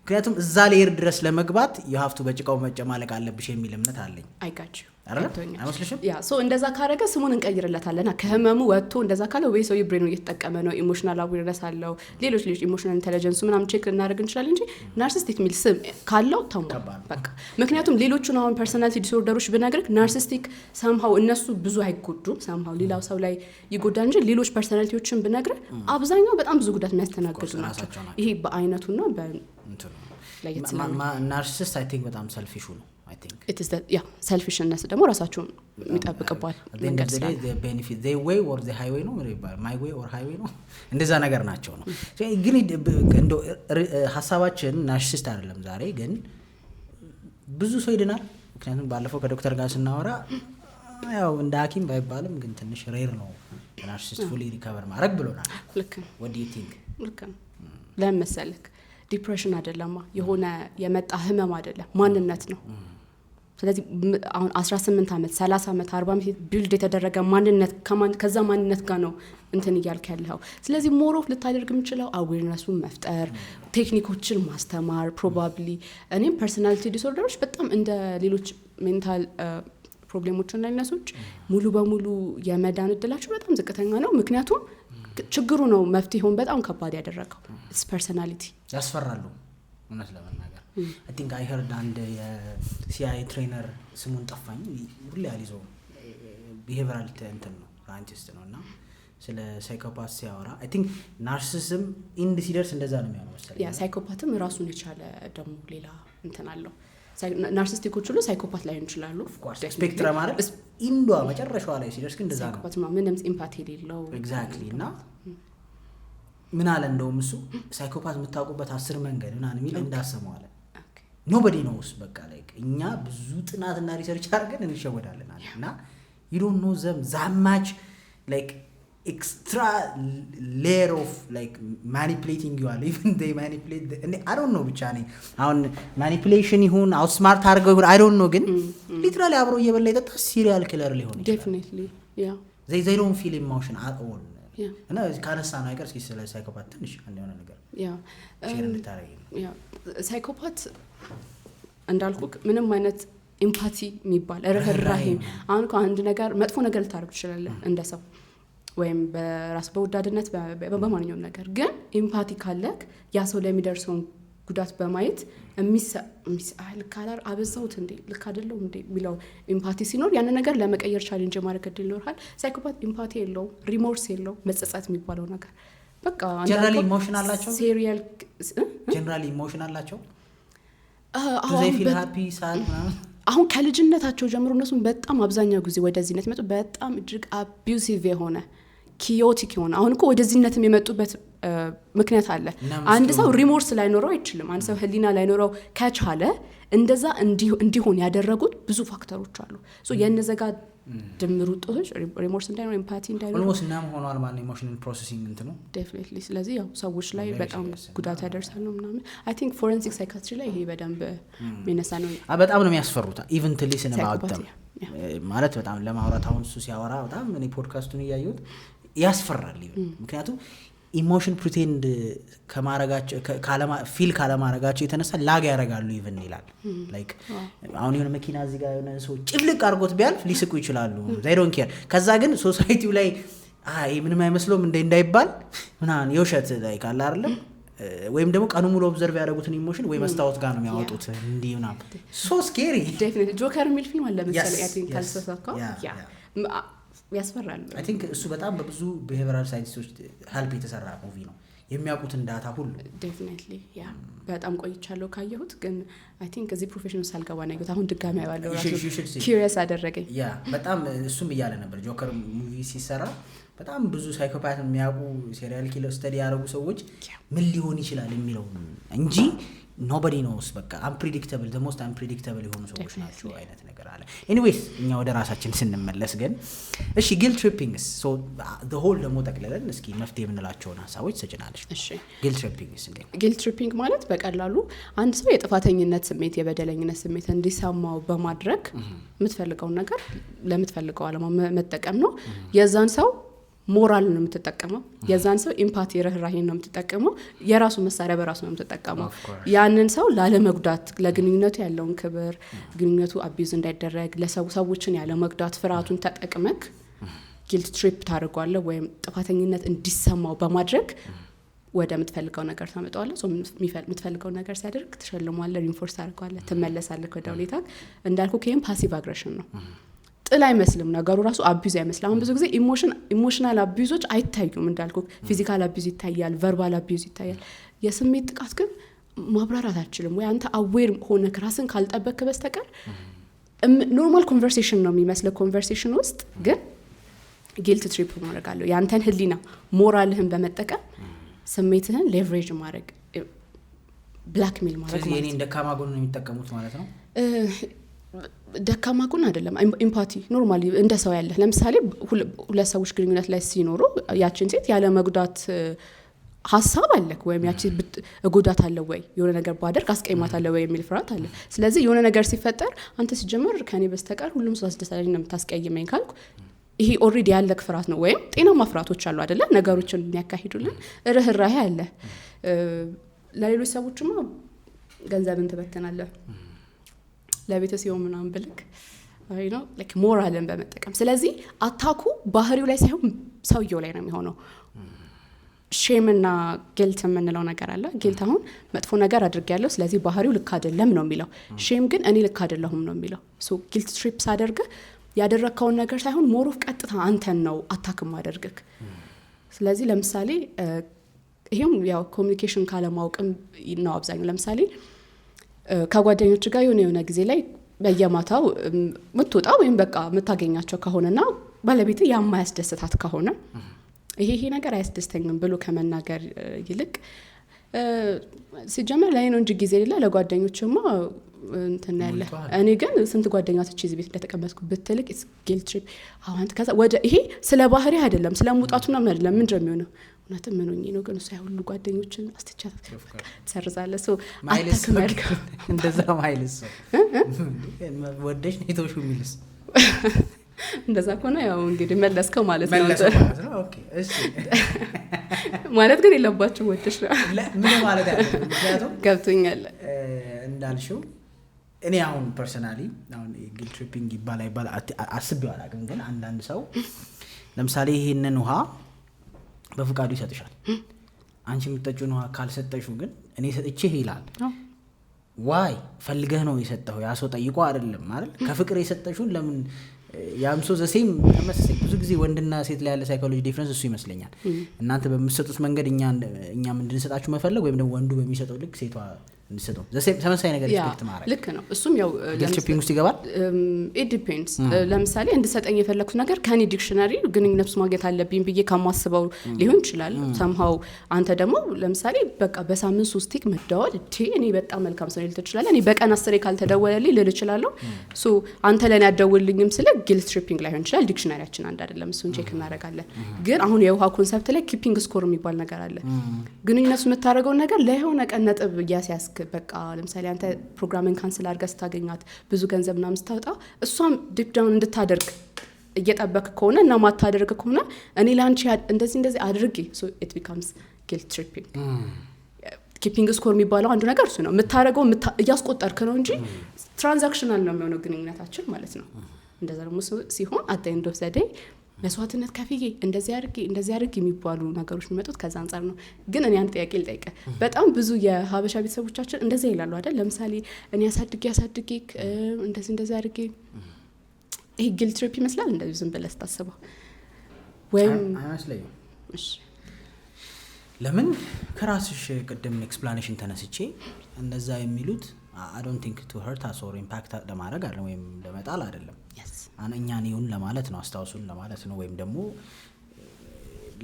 ምክንያቱም እዛ ሌየር ድረስ ለመግባት you have to በጭቃው መጨማለቅ አለብሽ የሚል እምነት አለኝ አይጋችሁ አይመስልሽም ያ ሶ እንደዛ ካረገ ስሙን እንቀይርለታለና ከህመሙ ወጥቶ እንደዛ ካለ ወይ ሰው ብሬኑ እየተጠቀመ ነው ኢሞሽናል አዌርነስ አለው ሌሎች ኢሞሽናል ኢንተለጀንስ ምናምን ቼክ እናደርግ እንችላለን እንጂ ናርሲስቲክ ሚል ስም ካለው ተሙ በቃ ምክንያቱም ሌሎቹን አሁን ፐርሰናሊቲ ዲስኦርደሮች ብነግርህ ናርሲስቲክ somehow እነሱ ብዙ አይጎዱም somehow ሌላው ሰው ላይ ይጎዳ እንጂ ሌሎች ፐርሰናሊቲዎችን ብነግርህ አብዛኛው በጣም ብዙ ጉዳት የሚያስተናግዱ ናቸው ይሄ በአይነቱና በእንትኑ ላይ ናርሲሲስት አይ ቲንክ በጣም ሰልፊሽ ነው I think it is that selfishness ደግሞ ራሳቸውን የሚጠብቅባል መንገድ ስለ the benefit they way or the highway ነው my way or highway ነው እንደዛ ነገር ናቸው ነው ግን እንደው ሐሳባችን ናርሲሲስት አይደለም ዛሬ ግን ብዙ ሰው ይድናል ምክንያቱም ባለፈው ከዶክተር ጋር ስናወራ ያው እንደ ሐኪም ባይባልም ግን ትንሽ ሬር ነው ናርሲሲስት fully recover ማድረግ ብሎናል ልክ what do you think ልክ ለምን መሰለክ ዲፕሬሽን አይደለማ የሆነ የመጣ ህመም አይደለም ማንነት ነው ስለዚህ አሁን 18 አመት 30 አመት 40 አመት ቢልድ የተደረገ ማንነት ከዛ ማንነት ጋር ነው እንትን ይያልክ ያለው ስለዚህ ሞሮፍ ልታደርግ የምችለው አዌርነሱን መፍጠር ቴክኒኮችን ማስተማር ፕሮባብሊ እኔም ፐርሰናሊቲ ዲስኦርደሮች በጣም እንደ ሌሎች ሜንታል ፕሮብሌሞችና illnesሶች ሙሉ በሙሉ የመዳን እድላቸው በጣም ዝቅተኛ ነው ምክንያቱም ችግሩ ነው መፍትሄውን በጣም ከባድ ያደረገው it's personality ያስፈራሉ እውነት ለመናገር I think I heard አንድ የሲአይኤ ትሬነር ስሙን ጠፋኝ ሁሉ ያሊዘው behavioral እንትን ነው ሳይንቲስት ነውና ስለ ሳይኮፓት ሲያወራ I think ናርሲሲዝም ኢንድ ሲደርስ እንደዛ ነው የሚሆነው መሰለኝ ያ ሳይኮፓትም ራሱን የቻለ ደግሞ ሌላ እንትን አለው ናርሲስቲኮች ሁሉ ሳይኮፓት ላይ እንችላሉ of course ስፔክትረም አይደል ኢንዷ መጨረሻዋ ላይ ሲደርስ ግን እንደዛ ነው ሳይኮፓት ምንም ኢምፓቲ የሌለው exactly እና ምን አለ እንደውም እሱ ሳይኮፓት የምታውቁበት 10 መንገድ ምናምን የሚል እንዳሰማው አለ nobody knows በቃ like እኛ ብዙ ጥናትና ሪሰርች አድርገን እንሸወዳለን እና you don't know them that much like extra layer of like manipulating you are even they manipulate I don't know ብቻ ነኝ አሁን manipulation ይሁን outsmart አድርገው ይሁን I don't know ግን literally አብሮ እየበላ ይጠጣ serial killer ሊሆን ይችላል definitely yeah they don't feel emotion at all እና ካነሳ ነው አይቀር እስኪ ስለ ሳይኮፓት ትንሽ አንደኛው ነገር ሼር እንድታረጊ ሳይኮፓት እንዳልኩ ምንም አይነት ኢምፓቲ የሚባል ርህራሄ አሁን አንድ ነገር መጥፎ ነገር ልታረግ ትችላለህ እንደ ሰው ወይም በራስ በወዳድነት በማንኛውም ነገር ግን ኢምፓቲ ካለክ ያ ሰው ላይ የሚደርሰውን ጉዳት በማየት ልካላር አበዛውት እንዴ ልክ አይደለም እንዴ ሚለው ኢምፓቲ ሲኖር ያን ነገር ለመቀየር ቻሌንጅ ማድረግ እድል ይኖራል ሳይኮፓት ኢምፓቲ የለው ሪሞርስ የለው መጸጸት የሚባለው ነገር በቃ ጀነራሊ ኢሞሽናል አላቸው ሲሪየል ጀነራሊ ኢሞሽናል አላቸው do they feel happy sad አሁን ከልጅነታቸው ጀምሮ እነሱም በጣም አብዛኛው ጊዜ ወደዚህነት መጡ በጣም እጅግ አቢዩሲቭ የሆነ ኪዮቲክ የሆነ አሁን እኮ ወደዚህነትም የመጡበት ምክንያት አለ አንድ ሰው ሪሞርስ ላይኖረው አይችልም አንድ ሰው ህሊና ላይኖረው ከቻለ እንደዛ እንዲሆን ያደረጉት ብዙ ፋክተሮች አሉ ሶ የነዘጋ ድምሩ ጦሽ ሪሞርስ እንዳይኖር ኢምፓቲ እንዳይኖር ኦልሞስት ናም ሆኗል ማለት ኢሞሽናል ፕሮሰሲንግ እንትኑ ዴፊኒትሊ ስለዚህ ያው ሰዎች ላይ በጣም ጉዳት ያደርሳል ነው ምናምን አይ ቲንክ ፎረንሲክ ሳይካትሪ ላይ ይሄ በደንብ ሚነሳ ነው በጣም ነው የሚያስፈሩት ኢቭን ቱ ሊስን አባውት them ማለት በጣም ለማውራት አሁን እሱ ሲያወራ በጣም እኔ ፖድካስቱን ያያዩት ያስፈራል ምክንያቱም ኢሞሽን ፕሪቴንድ ከማረጋቸው ፊል ካለማረጋቸው የተነሳ ላግ ያረጋሉ ኢቭን ይላል ላይክ አሁን የሆነ መኪና እዚህ ጋር የሆነ ሰው ጭፍልቅ አርጎት ቢያልፍ ሊስቁ ይችላሉ they don't care ከዛ ግን ሶሳይቲው ላይ አይ ምንም አይመስሎም እንዳይባል ምናምን የውሸት ላይ ካለ አይደለም ወይም ደግሞ ቀኑ ሙሉ ኦብዘርቭ ያደረጉትን ኢሞሽን ወይ መስታወት ጋር ነው የሚያወጡት እንዲህ ምናምን so scary definitely ጆከር ሚል ፊልም አለ መሰለኝ I think ካልተሳካ ያስፈራል I think እሱ በጣም በብዙ behavioral scientists help የተሰራ ሙቪ ነው የሚያውቁትን ዳታ ሁሉ definitely በጣም ቆይቻለሁ ካየሁት ግን I think እዚህ ፕሮፌሽናል ሳልገባ ነው አሁን ድጋሚ ያለው ራሱ curious አደረገኝ በጣም እሱም ይያለ ነበር ጆከር ሙቪ ሲሰራ በጣም ብዙ ሳይኮፓት የሚያውቁ ሴሪያል ኪለር ስተዲ ያደረጉ ሰዎች ምን ሊሆን ይችላል የሚለው እንጂ nobody knows በቃ unpredictable the most unpredictable የሆኑ ሰዎች ናቸው አይነት ነገር አለ። ኤኒዌይስ እኛ ወደ ራሳችን ስንመለስ ግን እሺ guilt trippings so the whole ደግሞ ጠቅለለን እስኪ መፍትሄ የምንላቸውን ሀሳቦች ሰጭናለሽ። እሺ guilt trippings እንዴ? guilt tripping ማለት በቀላሉ አንድ ሰው የጥፋተኝነት ስሜት የበደለኝነት ስሜት እንዲሰማው በማድረግ የምትፈልገው ነገር ለምትፈልገው ዓላማ መጠቀም ነው። የዛን ሰው ሞራል ነው የምትጠቀመው፣ የዛን ሰው ኢምፓቲ ርህራሄን ነው የምትጠቀመው፣ የራሱ መሳሪያ በራሱ ነው የምትጠቀመው። ያንን ሰው ላለመጉዳት ለግንኙነቱ ያለውን ክብር ግንኙነቱ አቢዩዝ እንዳይደረግ ለሰዎችን ያለመጉዳት ፍርሃቱን ተጠቅመክ ጊልት ትሪፕ ታደርጓለህ ወይም ጥፋተኝነት እንዲሰማው በማድረግ ወደ የምትፈልገው ነገር ታመጣዋለህ። ሶ የምትፈልገው ነገር ሲያደርግ ትሸልመዋለህ፣ ሪንፎርስ ታደርገዋለህ፣ ትመለሳለህ ወደ ሁኔታ። እንዳልኩ ከይም ፓሲቭ አግሬሽን ነው። ጥል አይመስልም ነገሩ ራሱ አቢዩዝ አይመስልም። አሁን ብዙ ጊዜ ኢሞሽናል አቢዩዞች አይታዩም እንዳልኩ ፊዚካል አቢዩዝ ይታያል፣ ቨርባል አቢዩዝ ይታያል። የስሜት ጥቃት ግን ማብራራት አትችልም ወይ አንተ አዌር ሆነ ራስን ካልጠበቅክ በስተቀር ኖርማል ኮንቨርሴሽን ነው የሚመስለው። ኮንቨርሴሽን ውስጥ ግን ጊልት ትሪፕ ማድረግ አለው። ያንተን ህሊና ሞራልህን በመጠቀም ስሜትህን ሌቨሬጅ ማድረግ ብላክሜል ማድረግ ማለት ነው። ስለዚህ ደካማ ጎን ነው የሚጠቀሙት ማለት ነው። ደካማ ጎን አይደለም፣ ኢምፓቲ ኖርማሊ እንደ ሰው ያለ። ለምሳሌ ሁለት ሰዎች ግንኙነት ላይ ሲኖሩ ያችን ሴት ያለ መጉዳት ሀሳብ አለክ ወይም ያቺ እጎዳት አለ ወይ የሆነ ነገር ባደርግ አስቀይማት አለ ወይ የሚል ፍርሃት አለ። ስለዚህ የሆነ ነገር ሲፈጠር አንተ ሲጀመር ከኔ በስተቀር ሁሉም ሰው አስደሳች ነው የምታስቀይመኝ ካልኩ ይሄ ኦሬዲ ያለክ ፍርሃት ነው። ወይም ጤናማ ፍርሃቶች አሉ አይደለ ነገሮችን የሚያካሂዱልን ርህራሄ አለ። ለሌሎች ሰዎችማ ገንዘብን ትበተናለህ ለቤተሰብ ምናምን ብልክ አይ ነው ላይክ ሞራልን በመጠቀም። ስለዚህ አታኩ ባህሪው ላይ ሳይሆን ሰውየው ላይ ነው የሚሆነው። ሼም እና ጊልት የምንለው ነገር አለ። ጊልት አሁን መጥፎ ነገር አድርጌያለሁ ስለዚህ ባህሪው ልክ አይደለም ነው የሚለው። ሼም ግን እኔ ልክ አይደለሁም ነው የሚለው። ሶ ጊልት ትሪፕ ሳደርግ ያደረከውን ነገር ሳይሆን ሞር ኦፍ ቀጥታ አንተን ነው አታክም አደርግክ። ስለዚህ ለምሳሌ ይሄም ያው ኮሚኒኬሽን ካለማወቅም ነው አብዛኛው። ለምሳሌ ከጓደኞች ጋር የሆነ ጊዜ ላይ በየማታው ምትወጣ ወይም በቃ የምታገኛቸው ከሆነና ባለቤት ያማያስደስታት ከሆነ ይሄ ነገር አያስደስተኝም ብሎ ከመናገር ይልቅ ሲጀመር ላይ ነው እንጂ ጊዜ ሌላ ለጓደኞችማ እንትን ያለ እኔ ግን ስንት ጓደኛቶች እዚህ ቤት እንደተቀመጥኩ ብትልቅ ጊልት ትሪፕ አሁን ከዛ ወደ ይሄ ስለ ባህሪ አይደለም ስለ ሙጣቱና ምን አይደለም ምን እንደሚሆነው እውነትም ምን ሆኜ ነው ግን ሳይ ሁሉ ጓደኞችን አስተቻት ተሰርዛለ ሶ አተከመርክ እንደዛ ማይልስ ወደሽ ነይቶሹ ሚልስ እንደዛ ከሆነ ያው እንግዲህ መለስከው ማለት ነው። ኦኬ እሺ ማለት ግን የለባችሁ ወደሽ ነው ምን ማለት አይደለም። ምክንያቱም ገብቶኛል እንዳልሽው እኔ አሁን ፐርሰናሊ አሁን ጊልት ትሪፒንግ ይባላል አስቤው አላውቅም። ግን አንዳንድ ሰው ለምሳሌ ይሄንን ውሃ በፍቃዱ ይሰጥሻል። አንቺ የምትጠጪውን ውሃ ካልሰጠሽው ግን እኔ ሰጥቼ ይላል። ዋይ ፈልገህ ነው የሰጠው ያ ሰው ጠይቆ አይደለም አይደል? ከፍቅር የሰጠሽውን ለምን ያምሶ ዘሴም ተመሳሳይ ብዙ ጊዜ ወንድና ሴት ላይ ያለ ሳይኮሎጂ ዲፈረንስ እሱ ይመስለኛል። እናንተ በምትሰጡት መንገድ እኛ እንድንሰጣችሁ መፈለግ ወይም ደግሞ ወንዱ በሚሰጠው ልክ ሴቷ እንሰጠው ተመሳሳይ ነገር ኤክስፔክት ማድረግ ልክ ነው። እሱም ያው ጊልት ትሪፒንግ ውስጥ ይገባል። ኢት ዲፔንድስ። ለምሳሌ እንድሰጠኝ የፈለኩት ነገር ከኔ ዲክሽነሪ ግንኙነት ውስጥ ማግኘት አለብኝ ብዬ ከማስበው ሊሆን ይችላል። ሰምሃው አንተ ደግሞ ለምሳሌ በቃ በሳምንት 3 ቲክ መደወል እኔ በጣም መልካም ሰው ልትል ይችላል። እኔ በቀን 10 ካልተደወለልኝ ልል ይችላልው። ሶ አንተ ለኔ ያደውልልኝም ስለ ጊልት ትሪፒንግ ላይ ሆን ይችላል። ዲክሽነሪያችን አንድ አይደለም፣ እሱን ቼክ እናደርጋለን። ግን አሁን የውሃ ኮንሰፕት ላይ ኪፒንግ ስኮር የሚባል ነገር አለ። ግንኙነት ውስጥ የምታደርገው ነገር ለሆነ ቀን ነጥብ ያስያስክ በቃ ለምሳሌ አንተ ፕሮግራምን ካንስል አድርገህ ስታገኛት ብዙ ገንዘብ ምናምን ስታወጣ እሷም ዲፕ ዳውን እንድታደርግ እየጠበክ ከሆነ እና ማታደርግ ከሆነ እኔ ላንቺ እንደዚህ አድርጌ ሶ ኢት ቢካምስ ጊልት ትሪፒንግ። ኪፒንግ ስኮር የሚባለው አንዱ ነገር እሱ ነው። የምታደርገው እያስቆጠርክ ነው እንጂ ትራንዛክሽናል ነው የሚሆነው ግንኙነታችን ማለት ነው። እንደዛ ደግሞ ሲሆን አት ዘ ኤንድ ኦፍ ዘ ዴይ መስዋዕትነት ከፍዬ እንደዚህ አድርጌ የሚባሉ ነገሮች የሚመጡት ከዛ አንፃር ነው። ግን እኔ አንድ ጥያቄ ልጠይቅ። በጣም ብዙ የሀበሻ ቤተሰቦቻችን እንደዚህ ይላሉ አይደል? ለምሳሌ እኔ አሳድጌ እንደዚህ አድርጌ ይሄ ጊልት ትሪፕ ይመስላል እንደዚህ ዝም ብለህ ስታስበው ወይም አይመስለኝም። እሺ ለምን ከራስሽ ቅድም ኤክስፕላኔሽን ተነስቼ እንደዛ የሚሉት I don't think to hurt us or impact ለማድረግ አይደለም ወይም ለመጣል አይደለም። እኛን ይሁን ለማለት ነው፣ አስተዋውሱን ለማለት ነው። ወይም ደግሞ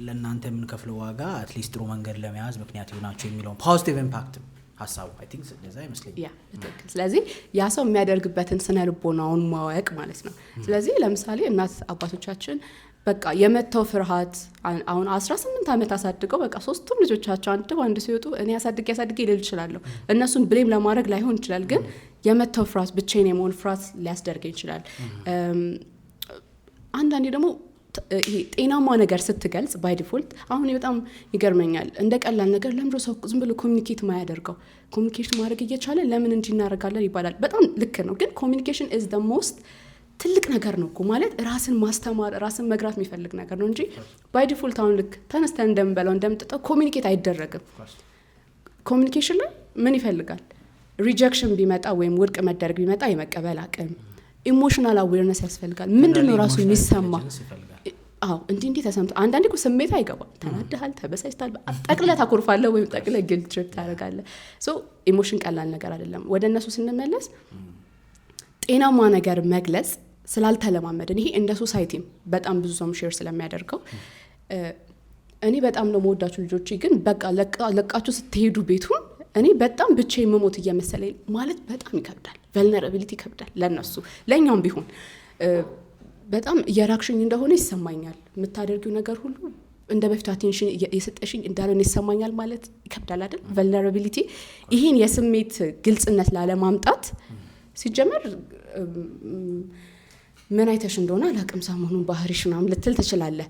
ለእናንተ የምንከፍለው ዋጋ አትሊስት ጥሩ መንገድ ለመያዝ ምክንያት ይሆናቸው የሚለውን ፖዚቲቭ ኢምፓክት ሀሳቡ አይ ቲንክ እንደዛ ይመስለኛል። ስለዚህ ያ ሰው የሚያደርግበትን ስነ ልቦናውን ማወቅ ማለት ነው። ስለዚህ ለምሳሌ እናት አባቶቻችን በቃ የመተው ፍርሃት አሁን 18 ዓመት አሳድገው በቃ ሶስቱም ልጆቻቸው አንድ ሲወጡ እኔ ያሳድጌ ይልል ይችላል። እነሱን ብሌም ለማድረግ ላይሆን ይችላል፣ ግን የመተው ፍርሃት ብቻዬን የመሆን ፍርሃት ሊያስደርገኝ ይችላል። አንዳንዴ ደግሞ ይሄ ጤናማ ነገር ስትገልጽ ባይ ዲፎልት አሁን በጣም ይገርመኛል። እንደ ቀላል ነገር ለምዶ ሰው ዝም ብሎ ኮሚኒኬት ማያደርገው ኮሚኒኬት ማድረግ እየቻለ ለምን እንጂ እናደርጋለን ይባላል። በጣም ልክ ነው፣ ግን ኮሚኒኬሽን ኢዝ ዘ ሞስት ትልቅ ነገር ነው እኮ ማለት ራስን ማስተማር ራስን መግራት የሚፈልግ ነገር ነው እንጂ ባይ ዲፎልት አሁን ልክ ተነስተን እንደምንበላው እንደምንጠጣው ኮሚኒኬት አይደረግም። ኮሚኒኬሽን ላይ ምን ይፈልጋል? ሪጀክሽን ቢመጣ ወይም ውድቅ መደረግ ቢመጣ የመቀበል አቅም፣ ኢሞሽናል አዌርነስ ያስፈልጋል። ምንድነው ራሱ የሚሰማ? አዎ እንዲህ ተሰምቶ አንዳንዴ እኮ ስሜት አይገባም። ተናደሃል፣ ተበሳጭታል፣ ጠቅለህ ታኮርፋለህ ወይም ጠቅለህ ጊልት ትሪፕ ታደርጋለህ። ሶ ኢሞሽን ቀላል ነገር አይደለም። ወደ እነሱ ስንመለስ ጤናማ ነገር መግለጽ ስላልተለማመድን ይሄ እንደ ሶሳይቲም በጣም ብዙ ሰው ሼር ስለሚያደርገው እኔ በጣም ነው መወዳችሁ ልጆቼ፣ ግን በቃ ለቃችሁ ስትሄዱ ቤቱን እኔ በጣም ብቻዬን መሞት እየመሰለኝ ማለት በጣም ይከብዳል። ቨልነራቢሊቲ ይከብዳል ለነሱ ለኛም ቢሆን በጣም እየራክሽኝ እንደሆነ ይሰማኛል። የምታደርጊው ነገር ሁሉ እንደ በፊቱ አቴንሽን የሰጠሽኝ እንዳልሆነ ይሰማኛል ማለት ይከብዳል አይደል? ቨልነራቢሊቲ ይሄን የስሜት ግልጽነት ላለማምጣት ሲጀመር ምን አይተሽ እንደሆነ አላቅም ሰሞኑን ባህሪሽ ምናምን ልትል ትችላለህ።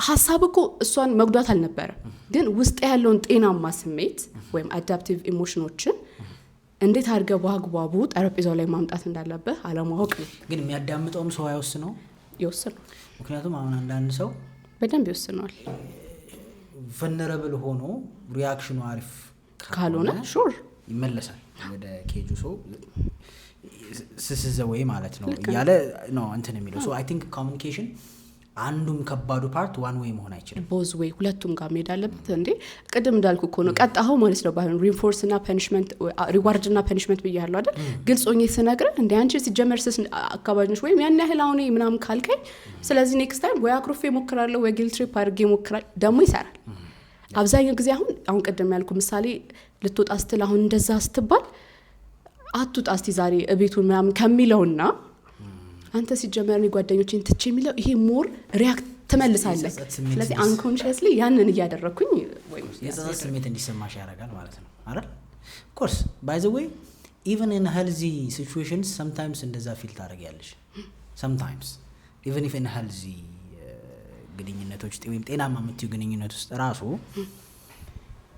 ሀሳብ እኮ እሷን መጉዳት አልነበረ፣ ግን ውስጥ ያለውን ጤናማ ስሜት ወይም አዳፕቲቭ ኢሞሽኖችን እንዴት አድርገህ በአግባቡ ጠረጴዛው ላይ ማምጣት እንዳለብህ አለማወቅ ነው። ግን የሚያዳምጠውም ሰው አይወስነው ይወስነው። ምክንያቱም አሁን አንዳንድ ሰው በደንብ ይወስነዋል። ቨልነራብል ሆኖ ሪያክሽኑ አሪፍ ካልሆነ ሹር ይመለሳል ወደ ኬጁ ሰው ስስዘወይ ማለት ነው እያለ ነው እንትን የሚለው። ሶ አይ ቲንክ ኮሚኒኬሽን አንዱም ከባዱ ፓርት ዋን ዌይ መሆን አይችልም፣ ቦዝ ዌይ ሁለቱም ጋር መሄድ አለበት። እንዴ ቅድም እንዳልኩ እኮ ነው ቀጣኸው ማለት ነው። ባይሆን ሪንፎርስ እና ፐኒሽመንት ሪዋርድ እና ፐኒሽመንት ብያለሁ አይደል? ግልጽ ሆኜ ስነግርህ እንደ አንቺ ሲጀመር ስስ አካባቢዎች ወይም ያን ያህል አሁን ምናምን ካልከኝ፣ ስለዚህ ኔክስት ታይም ወይ አክሮፌ እሞክራለሁ ወይ ጊልት ትሪፕ አድርጌ እሞክራለሁ፣ ደግሞ ይሰራል። አብዛኛው ጊዜ አሁን ቅድም ያልኩ ምሳሌ ልትወጣ ስትል አሁን እንደዛ ስትባል አትውጣ እስቲ ዛሬ እቤቱን ምናምን ከሚለውና አንተ ሲጀመር ነው ጓደኞችን ትቼ የሚለው ይሄ ሞር ሪያክት ትመልሳለህ። ስለዚህ አንኮንሺየስሊ ያንን እያደረኩኝ ወይ የጸጸት ስሜት እንዲሰማሽ ያደርጋል ማለት ነው አይደል? ኦፍ ኮርስ ባይ ዘ ዌይ ኢቭን ኢን ሄልዚ ሲቹዌሽንስ ሰምታይምስ እንደዛ ፊል ታደርጊያለሽ። ሰምታይምስ ኢቭን ኢፍ ኢን ሄልዚ ግንኙነቶች ወይም ጤናማ የምትዩ ግንኙነት ውስጥ ራሱ